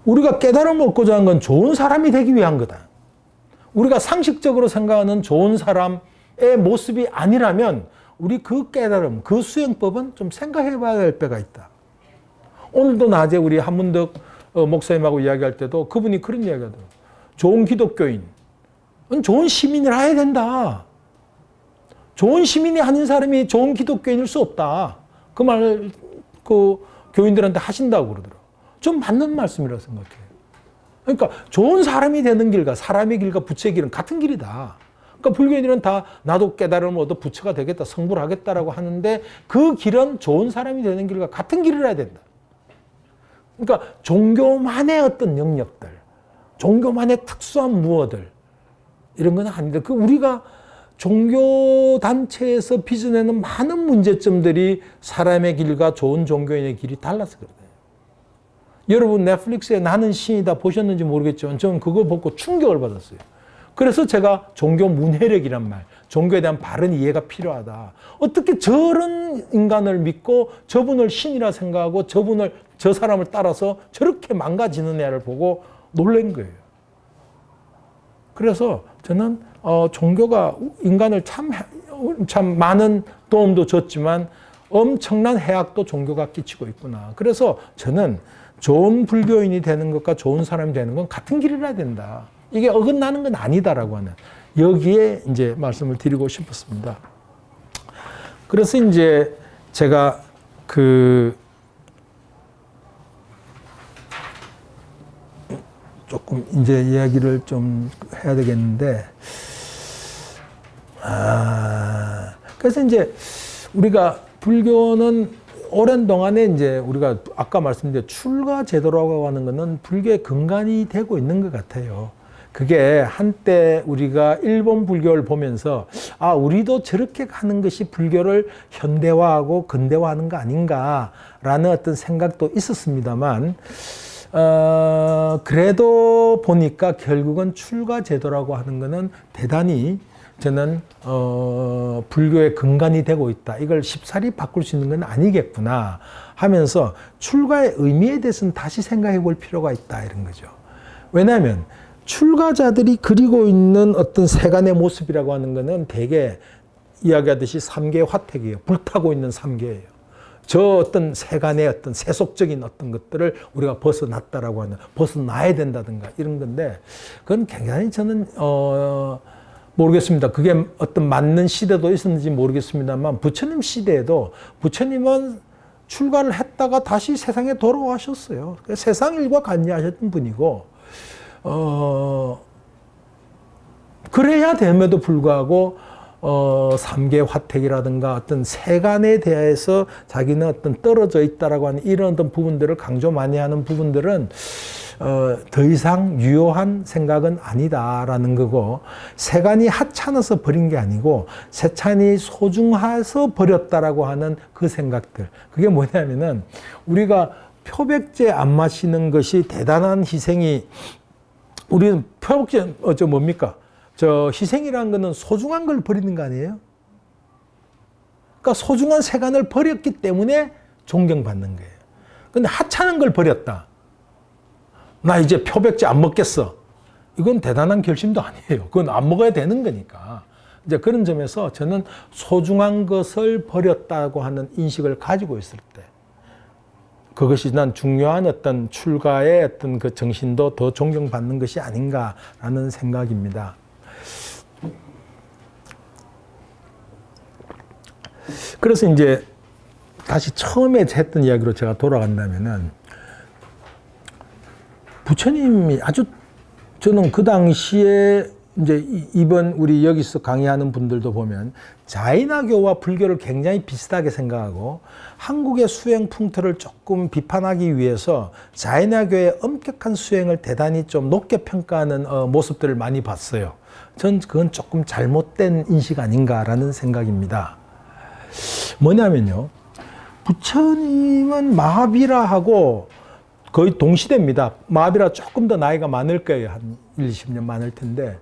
우리가 깨달음을 얻고자 한 건 좋은 사람이 되기 위한 거다. 우리가 상식적으로 생각하는 좋은 사람의 모습이 아니라면 우리 그 깨달음, 그 수행법은 좀 생각해 봐야 될 때가 있다. 오늘도 낮에 우리 한문덕 목사님하고 이야기할 때도 그분이 그런 이야기 하더라고요. 좋은 기독교인, 좋은 시민이라 해야 된다. 좋은 시민이 아닌 사람이 좋은 기독교인일 수 없다. 그 말, 그 교인들한테 하신다고 그러더라고요. 좀 맞는 말씀이라고 생각해요. 그러니까 좋은 사람이 되는 길과 사람의 길과 부처의 길은 같은 길이다. 그러니까 불교인들은 다 나도 깨달음을 얻어 부처가 되겠다, 성불을 하겠다라고 하는데 그 길은 좋은 사람이 되는 길과 같은 길이라 해야 된다. 그러니까 종교만의 어떤 영역들, 종교만의 특수한 무엇들 이런 건 아닌데 그 우리가 종교 단체에서 빚어내는 많은 문제점들이 사람의 길과 좋은 종교인의 길이 달라서 그래요. 여러분 넷플릭스에 나는 신이다 보셨는지 모르겠지만 저는 그거 보고 충격을 받았어요. 그래서 제가 종교 문해력이란 말, 종교에 대한 바른 이해가 필요하다. 어떻게 저런 인간을 믿고 저분을 신이라 생각하고 저 사람을 따라서 저렇게 망가지는 애를 보고 놀란 거예요. 그래서 저는 종교가 인간을 참 많은 도움도 줬지만 엄청난 해악도 종교가 끼치고 있구나. 그래서 저는 좋은 불교인이 되는 것과 좋은 사람이 되는 건 같은 길이라 된다. 이게 어긋나는 건 아니다라고 하는 여기에 이제 말씀을 드리고 싶었습니다. 그래서 이제 제가 조금 이제 이야기를 좀 해야 되겠는데, 그래서 이제 우리가 불교는 오랜 동안에 이제 우리가 아까 말씀드린 출가 제도라고 하는 것은 불교의 근간이 되고 있는 것 같아요. 그게 한때 우리가 일본 불교를 보면서 우리도 저렇게 하는 것이 불교를 현대화하고 근대화하는 거 아닌가라는 어떤 생각도 있었습니다만, 그래도 보니까 결국은 출가 제도라고 하는 것은 대단히 저는 불교의 근간이 되고 있다. 이걸 쉽사리 바꿀 수 있는 건 아니겠구나 하면서 출가의 의미에 대해서는 다시 생각해 볼 필요가 있다 이런 거죠. 왜냐하면 출가자들이 그리고 있는 어떤 세간의 모습이라고 하는 것은 대개 이야기하듯이 삼계 화택이에요. 불타고 있는 삼계예요. 저 어떤 세간의 어떤 세속적인 어떤 것들을 우리가 벗어났다라고 하는, 벗어나야 된다든가 이런 건데, 그건 굉장히 저는 모르겠습니다. 그게 어떤 맞는 시대도 있었는지 모르겠습니다만, 부처님 시대에도 부처님은 출가를 했다가 다시 세상에 돌아와셨어요. 세상 일과 관여하셨던 분이고, 그래야 됨에도 불구하고 삼계 화택이라든가 어떤 세간에 대해서 자기는 어떤 떨어져 있다라고 하는 이런 어떤 부분들을 강조 많이 하는 부분들은 더 이상 유효한 생각은 아니다라는 거고, 세간이 하찮아서 버린 게 아니고 세찬이 소중해서 버렸다라고 하는 그 생각들, 그게 뭐냐면은 우리가 표백제 안 마시는 것이 대단한 희생이, 우리는 표백제 뭡니까? 희생이라는 거는 소중한 걸 버리는 거 아니에요? 그러니까 소중한 세간을 버렸기 때문에 존경받는 거예요. 근데 하찮은 걸 버렸다. 나 이제 표백제 안 먹겠어. 이건 대단한 결심도 아니에요. 그건 안 먹어야 되는 거니까. 이제 그런 점에서 저는 소중한 것을 버렸다고 하는 인식을 가지고 있을 때, 그것이 난 중요한 어떤 출가의 어떤 그 정신도 더 존경받는 것이 아닌가라는 생각입니다. 그래서 이제 다시 처음에 했던 이야기로 제가 돌아간다면은, 부처님이 아주, 저는 그 당시에 이제 이번 우리 여기서 강의하는 분들도 보면 자인화교와 불교를 굉장히 비슷하게 생각하고, 한국의 수행 풍토를 조금 비판하기 위해서 자인화교의 엄격한 수행을 대단히 좀 높게 평가하는 모습들을 많이 봤어요. 전 그건 조금 잘못된 인식 아닌가라는 생각입니다. 뭐냐면요, 부처님은 마하비라하고 거의 동시대입니다. 마하비라 조금 더 나이가 많을 거예요. 한 1, 20년 많을 텐데,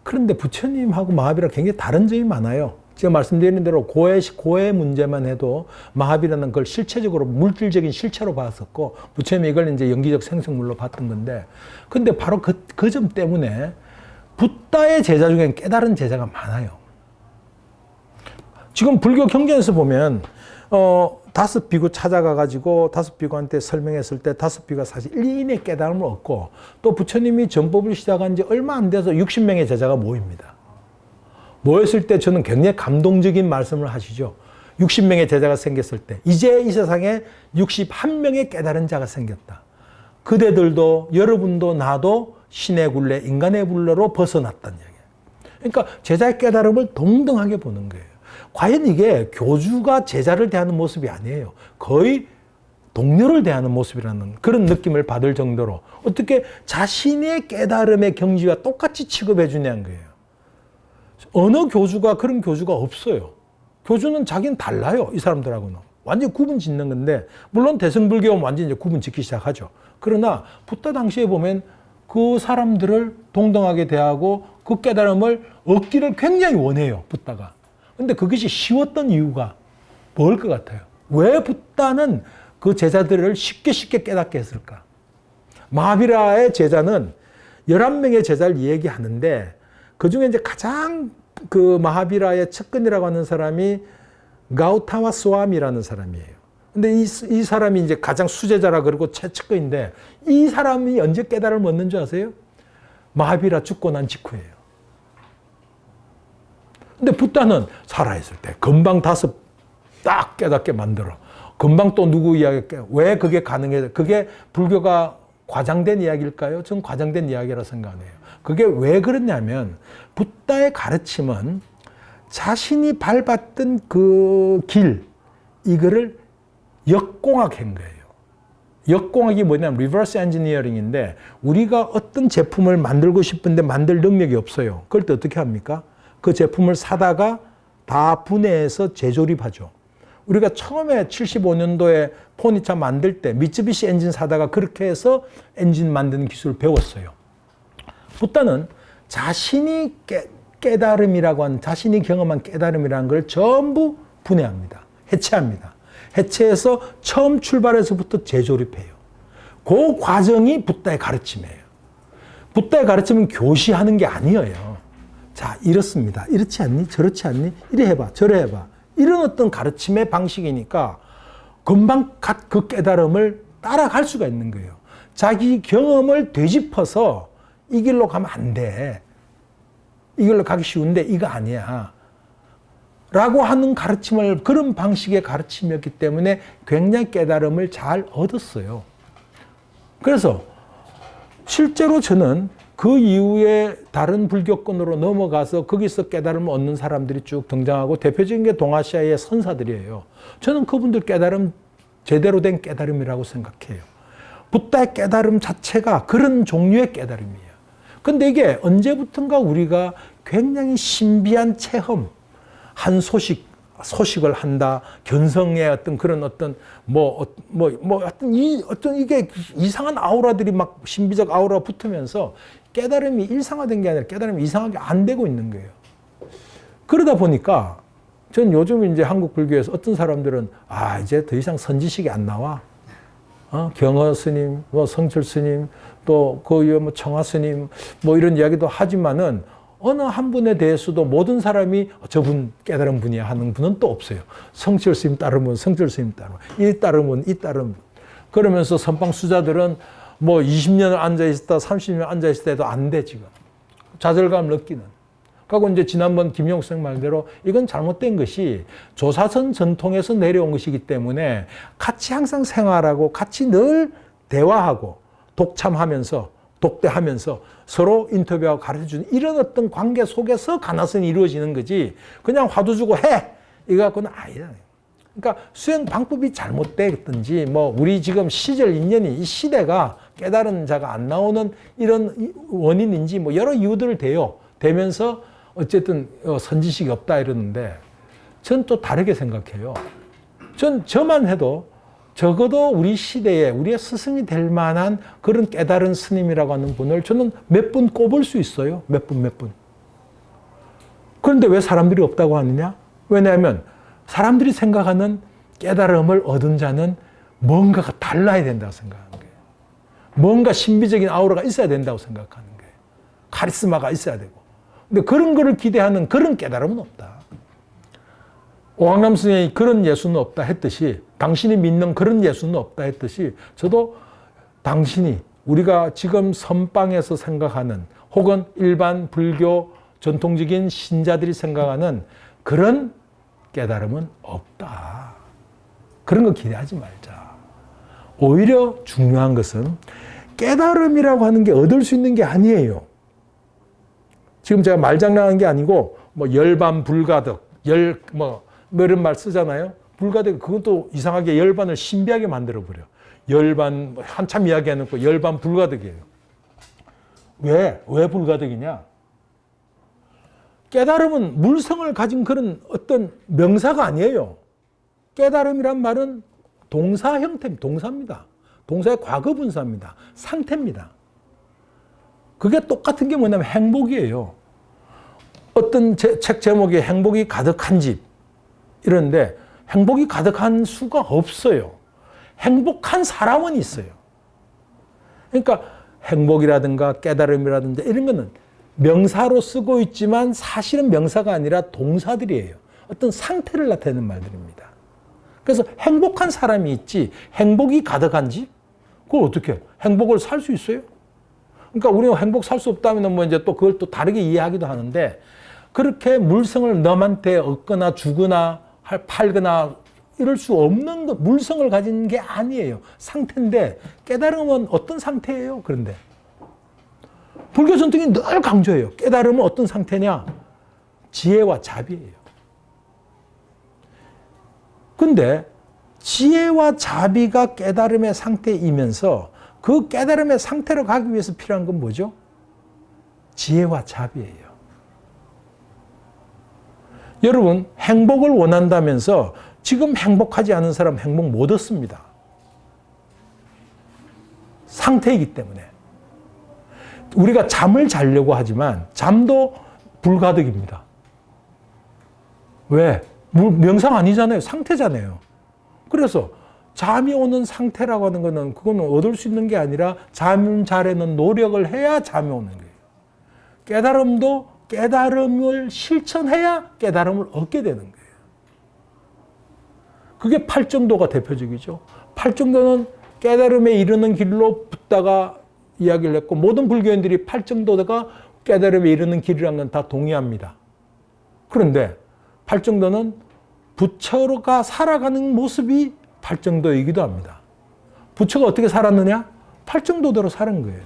그런데 부처님하고 마하비라 굉장히 다른 점이 많아요. 제가 말씀드린 대로 고해 문제만 해도 마하비라는 그걸 실체적으로 물질적인 실체로 봤었고, 부처님이 이걸 이제 영기적 생성물로 봤던 건데, 근데 바로 그 점 때문에 붓다의 제자 중엔 깨달은 제자가 많아요. 지금 불교 경전에서 보면 다섯 비구 찾아가가지고 다섯 비구한테 설명했을 때 다섯 비구가 사실 일인의 깨달음을 얻고, 또 부처님이 전법을 시작한 지 얼마 안 돼서 60명의 제자가 모입니다. 모였을 때 저는 굉장히 감동적인 말씀을 하시죠. 60명의 제자가 생겼을 때 이제 이 세상에 61명의 깨달은 자가 생겼다. 그대들도 여러분도 나도 신의 굴레, 인간의 굴레로 벗어났다는 얘기예요. 그러니까 제자의 깨달음을 동등하게 보는 거예요. 과연 이게 교주가 제자를 대하는 모습이 아니에요. 거의 동료를 대하는 모습이라는 그런 느낌을 받을 정도로 어떻게 자신의 깨달음의 경지와 똑같이 취급해 주냐는 거예요. 어느 교주가 그런 교주가 없어요. 교주는 자기는 달라요. 이 사람들하고는. 완전히 구분 짓는 건데, 물론 대승불교는 완전히 이제 구분 짓기 시작하죠. 그러나 붓다 당시에 보면 그 사람들을 동등하게 대하고 그 깨달음을 얻기를 굉장히 원해요. 붓다가. 근데 그것이 쉬웠던 이유가 뭘 것 같아요? 왜 붓다는 그 제자들을 쉽게 깨닫게 했을까? 마하비라의 제자는 11명의 제자를 얘기하는데, 그 중에 이제 가장 그 마하비라의 측근이라고 하는 사람이 가우타마 스와미라는 사람이에요. 근데 이 사람이 이제 가장 수제자라 그러고 최측근인데, 이 사람이 언제 깨달음을 얻는 줄 아세요? 마비라 죽고 난 직후예요. 근데 붓다는 살아있을 때 금방 다섯 딱 깨닫게 만들어. 금방 또 누구 이야기, 왜 그게 가능해? 그게 불교가 과장된 이야기일까요? 전 과장된 이야기라 생각해요. 그게 왜 그러냐면 붓다의 가르침은 자신이 밟았던 그 길, 이거를 역공학한 거예요. 역공학이 뭐냐면 리버스 엔지니어링인데 우리가 어떤 제품을 만들고 싶은데 만들 능력이 없어요. 그럴 때 어떻게 합니까? 그 제품을 사다가 다 분해해서 재조립하죠. 우리가 처음에 75년도에 포니차 만들 때 미쓰비시 엔진 사다가 그렇게 해서 엔진 만드는 기술을 배웠어요. 붓다는 자신이 깨달음이라고 하는, 자신이 경험한 깨달음이라는 걸 전부 분해합니다. 해체합니다. 해체해서 처음 출발해서부터 재조립해요. 그 과정이 붓다의 가르침이에요. 붓다의 가르침은 교시하는 게 아니에요. 자, 이렇습니다. 이렇지 않니? 저렇지 않니? 이래 해봐, 저래 해봐. 이런 어떤 가르침의 방식이니까 금방 그 깨달음을 따라갈 수가 있는 거예요. 자기 경험을 되짚어서 이 길로 가면 안 돼. 이 길로 가기 쉬운데 이거 아니야. 라고 하는 가르침을, 그런 방식의 가르침이었기 때문에 굉장히 깨달음을 잘 얻었어요. 그래서 실제로 저는 그 이후에 다른 불교권으로 넘어가서 거기서 깨달음을 얻는 사람들이 쭉 등장하고 대표적인 게 동아시아의 선사들이에요. 저는 그분들 깨달음, 제대로 된 깨달음이라고 생각해요. 붓다의 깨달음 자체가 그런 종류의 깨달음이에요. 근데 이게 언제부턴가 우리가 굉장히 신비한 체험, 한 소식을 한다, 견성의 어떤 그런 어떤 어떤 이게 이상한 아우라들이 막 신비적 아우라가 붙으면서 깨달음이 일상화된 게 아니라 깨달음이 이상하게 안 되고 있는 거예요. 그러다 보니까 전 요즘 이제 한국 불교에서 어떤 사람들은 이제 더 이상 선지식이 안 나와. 경허 스님, 성철 스님, 또 그 청하 스님 이런 이야기도 하지만은 어느 한 분에 대해서도 모든 사람이 저분 깨달은 분이야 하는 분은 또 없어요. 성철 스님 따르면 성철 스님 따르면 이 따르면 이 따르면 그러면서 선방 수자들은 20년을 앉아있다 30년 앉아있을 때도 안 돼 지금. 좌절감을 느끼는. 그리고 이제 지난번 김용수 생 말대로 이건 잘못된 것이 조사선 전통에서 내려온 것이기 때문에 같이 항상 생활하고 같이 늘 대화하고 독참하면서 독대하면서 서로 인터뷰하고 가르쳐주는 이런 어떤 관계 속에서 가나선이 이루어지는 거지 그냥 화두 주고 해! 이거 갖고는 아니다. 그러니까 수행 방법이 잘못됐든지 우리 지금 시절 인연이 이 시대가 깨달은 자가 안 나오는 이런 원인인지 여러 이유들을 대면서 어쨌든 선지식이 없다 이러는데 전 또 다르게 생각해요. 저만 해도 적어도 우리 시대에 우리의 스승이 될 만한 그런 깨달은 스님이라고 하는 분을 저는 몇 분 꼽을 수 있어요. 몇 분. 그런데 왜 사람들이 없다고 하느냐? 왜냐하면 사람들이 생각하는 깨달음을 얻은 자는 뭔가가 달라야 된다고 생각하는 거예요. 뭔가 신비적인 아우라가 있어야 된다고 생각하는 거예요. 카리스마가 있어야 되고. 근데 그런 거를 기대하는 그런 깨달음은 없다. 오황남 스님이 그런 예수는 없다 했듯이 당신이 믿는 그런 예수는 없다 했듯이 저도 당신이 우리가 지금 선방에서 생각하는 혹은 일반 불교 전통적인 신자들이 생각하는 그런 깨달음은 없다. 그런 거 기대하지 말자. 오히려 중요한 것은 깨달음이라고 하는 게 얻을 수 있는 게 아니에요. 지금 제가 말장난하는 게 아니고 열반 불가득, 이런 말 쓰잖아요. 불가득 그건 또 이상하게 열반을 신비하게 만들어버려. 열반 한참 이야기해놓고 열반 불가득이에요. 왜 불가득이냐? 깨달음은 물성을 가진 그런 어떤 명사가 아니에요. 깨달음이란 말은 동사 형태입니다. 동사입니다. 동사의 과거 분사입니다. 상태입니다. 그게 똑같은 게 뭐냐면 행복이에요. 어떤 책 제목이 행복이 가득한 집 이런데 행복이 가득한 수가 없어요. 행복한 사람은 있어요. 그러니까 행복이라든가 깨달음이라든가 이런 거는 명사로 쓰고 있지만 사실은 명사가 아니라 동사들이에요. 어떤 상태를 나타내는 말들입니다. 그래서 행복한 사람이 있지 행복이 가득한 집? 그걸 어떻게 행복을 살 수 있어요? 그러니까 우리는 행복 살 수 없다면 뭐 이제 또 그걸 또 다르게 이해하기도 하는데 그렇게 물성을 남한테 얻거나 주거나 팔거나 이럴 수 없는 것, 물성을 가진 게 아니에요. 상태인데 깨달음은 어떤 상태예요? 그런데 불교 전통이 늘 강조해요. 깨달음은 어떤 상태냐? 지혜와 자비예요. 근데 지혜와 자비가 깨달음의 상태이면서 그 깨달음의 상태로 가기 위해서 필요한 건 뭐죠? 지혜와 자비예요. 여러분, 행복을 원한다면서 지금 행복하지 않은 사람 행복 못 얻습니다. 상태이기 때문에. 우리가 잠을 자려고 하지만 잠도 불가득입니다. 왜? 명상 아니잖아요. 상태잖아요. 그래서 잠이 오는 상태라고 하는 거는 그거는 얻을 수 있는 게 아니라 잠 자려는 노력을 해야 잠이 오는 거예요. 깨달음도 깨달음을 실천해야 깨달음을 얻게 되는 거예요. 그게 팔정도가 대표적이죠. 팔정도는 깨달음에 이르는 길로 붓다가 이야기를 했고 모든 불교인들이 팔정도가 깨달음에 이르는 길이라는 건 다 동의합니다. 그런데 팔정도는 부처가 살아가는 모습이 팔정도이기도 합니다. 부처가 어떻게 살았느냐? 팔정도대로 사는 거예요.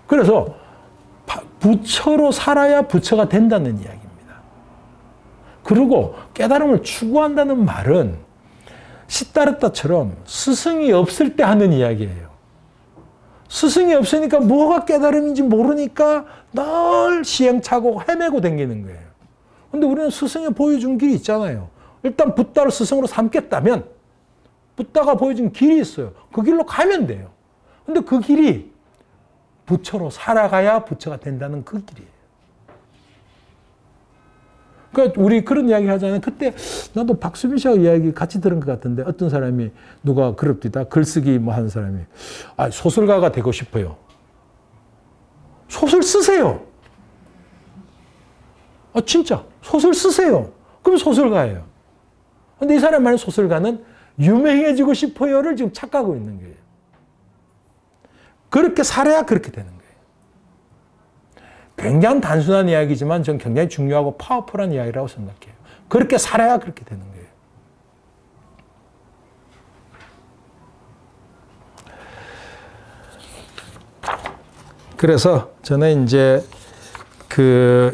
그래서 부처로 살아야 부처가 된다는 이야기입니다. 그리고 깨달음을 추구한다는 말은 시다르타처럼 스승이 없을 때 하는 이야기예요. 스승이 없으니까 뭐가 깨달음인지 모르니까 늘 시행착오고 헤매고 다니는 거예요. 근데 우리는 스승이 보여준 길이 있잖아요. 일단 붓다를 스승으로 삼겠다면 붓다가 보여준 길이 있어요. 그 길로 가면 돼요. 근데 그 길이 부처로 살아가야 부처가 된다는 그 길이에요. 그러니까 우리 그런 이야기 하잖아요. 그때 나도 박수빈 씨하고 이야기 같이 들은 것 같은데 어떤 사람이 누가 그럽디다 글쓰기 뭐 하는 사람이 소설가가 되고 싶어요. 소설 쓰세요. 진짜 소설 쓰세요. 그럼 소설가예요. 근데 이 사람 말하는 소설가는 유명해지고 싶어요를 지금 착각하고 있는 거예요. 그렇게 살아야 그렇게 되는 거예요. 굉장히 단순한 이야기지만 저는 굉장히 중요하고 파워풀한 이야기라고 생각해요. 그렇게 살아야 그렇게 되는 거예요. 그래서 저는 이제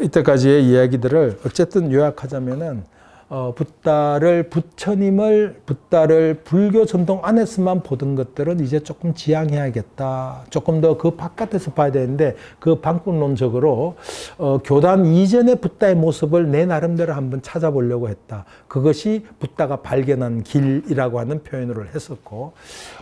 이때까지의 이야기들을 어쨌든 요약하자면은 붓다를 불교 전통 안에서만 보던 것들은 이제 조금 지양해야겠다. 조금 더 그 바깥에서 봐야 되는데 그 방법론적으로 교단 이전의 붓다의 모습을 내 나름대로 한번 찾아보려고 했다. 그것이 붓다가 발견한 길이라고 하는 표현으로 했었고,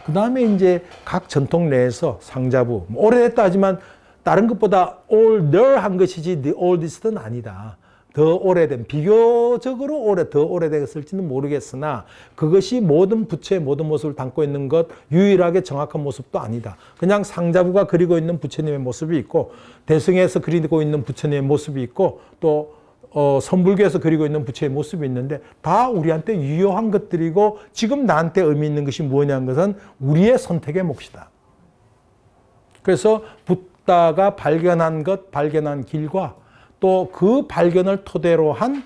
그 다음에 이제 각 전통 내에서 상자부 오래됐다 하지만 다른 것보다 older한 것이지 the oldest는 아니다. 더 오래된, 비교적으로 더 오래됐을지는 모르겠으나 그것이 모든 부처의 모든 모습을 담고 있는 것, 유일하게 정확한 모습도 아니다. 그냥 상자부가 그리고 있는 부처님의 모습이 있고, 대승에서 그리고 있는 부처님의 모습이 있고, 또 선불교에서 그리고 있는 부처의 모습이 있는데 다 우리한테 유효한 것들이고 지금 나한테 의미 있는 것이 뭐냐는 것은 우리의 선택의 몫이다. 그래서 붓다가 발견한 것, 발견한 길과 또 그 발견을 토대로 한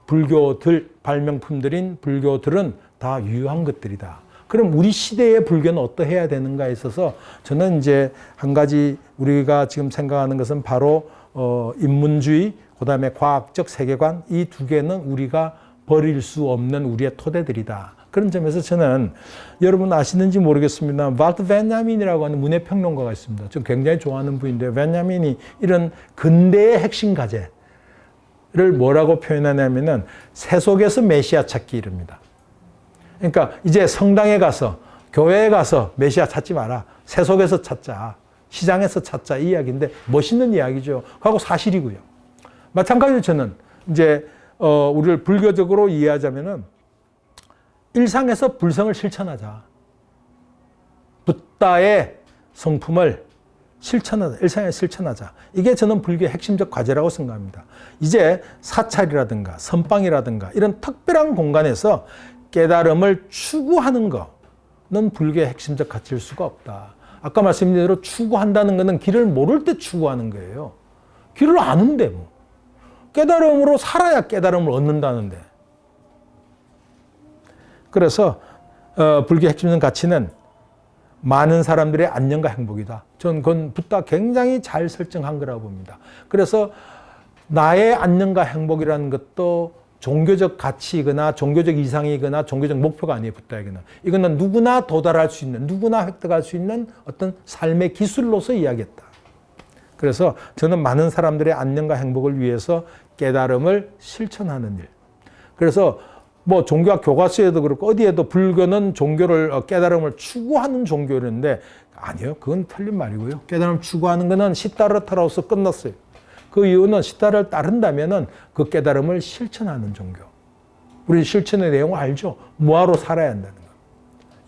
불교들, 발명품들인 불교들은 다 유효한 것들이다. 그럼 우리 시대의 불교는 어떠해야 되는가에 있어서 저는 이제 한 가지 우리가 지금 생각하는 것은 바로 인문주의, 그 다음에 과학적 세계관, 이 두 개는 우리가 버릴 수 없는 우리의 토대들이다. 그런 점에서 저는 여러분 아시는지 모르겠습니다. 발트 베냐민이라고 하는 문해평론가가 있습니다. 저 굉장히 좋아하는 분인데 베냐민이 이런 근대의 핵심 과제를 뭐라고 표현하냐면은 세속에서 메시아 찾기 이릅니다. 그러니까 이제 성당에 가서 교회에 가서 메시아 찾지 마라. 세속에서 찾자. 시장에서 찾자. 이 이야기인데 멋있는 이야기죠. 하고 사실이고요. 마찬가지로 저는 이제 우리를 불교적으로 이해하자면은 일상에서 불성을 실천하자. 붓다의 성품을 실천하자. 일상에 실천하자. 이게 저는 불교의 핵심적 과제라고 생각합니다. 이제 사찰이라든가 선방이라든가 이런 특별한 공간에서 깨달음을 추구하는 것은 불교의 핵심적 가치일 수가 없다. 아까 말씀드린 대로 추구한다는 것은 길을 모를 때 추구하는 거예요. 길을 아는데 뭐. 깨달음으로 살아야 깨달음을 얻는다는데. 그래서 불교의 핵심적인 가치는 많은 사람들의 안녕과 행복이다. 저는 그건 붓다 굉장히 잘 설정한 거라고 봅니다. 그래서 나의 안녕과 행복이라는 것도 종교적 가치이거나 종교적 이상이거나 종교적 목표가 아니에요. 붓다에게는. 이거는 누구나 도달할 수 있는, 누구나 획득할 수 있는 어떤 삶의 기술로서 이야기했다. 그래서 저는 많은 사람들의 안녕과 행복을 위해서 깨달음을 실천하는 일. 그래서 뭐 종교학 교과서에도 그렇고 어디에도 불교는 종교를 깨달음을 추구하는 종교였는데 아니요. 그건 틀린 말이고요. 깨달음을 추구하는 것은 시타르타로서 끝났어요. 그 이유는 시타를 따른다면은 그 깨달음을 실천하는 종교. 우리 실천의 내용을 알죠. 무아로 살아야 한다는 거.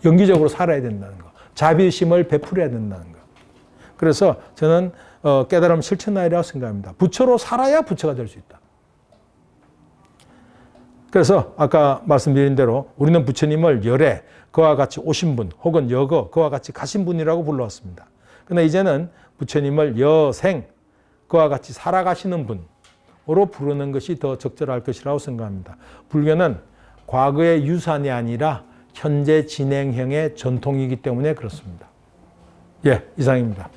영기적으로 살아야 된다는 거. 자비심을 베풀어야 된다는 거. 그래서 저는 깨달음 실천하리라고 생각합니다. 부처로 살아야 부처가 될 수 있다. 그래서 아까 말씀드린 대로 우리는 부처님을 열애, 그와 같이 오신 분, 혹은 여거, 그와 같이 가신 분이라고 불러왔습니다. 그러나 이제는 부처님을 여생, 그와 같이 살아가시는 분으로 부르는 것이 더 적절할 것이라고 생각합니다. 불교는 과거의 유산이 아니라 현재 진행형의 전통이기 때문에 그렇습니다. 예, 이상입니다.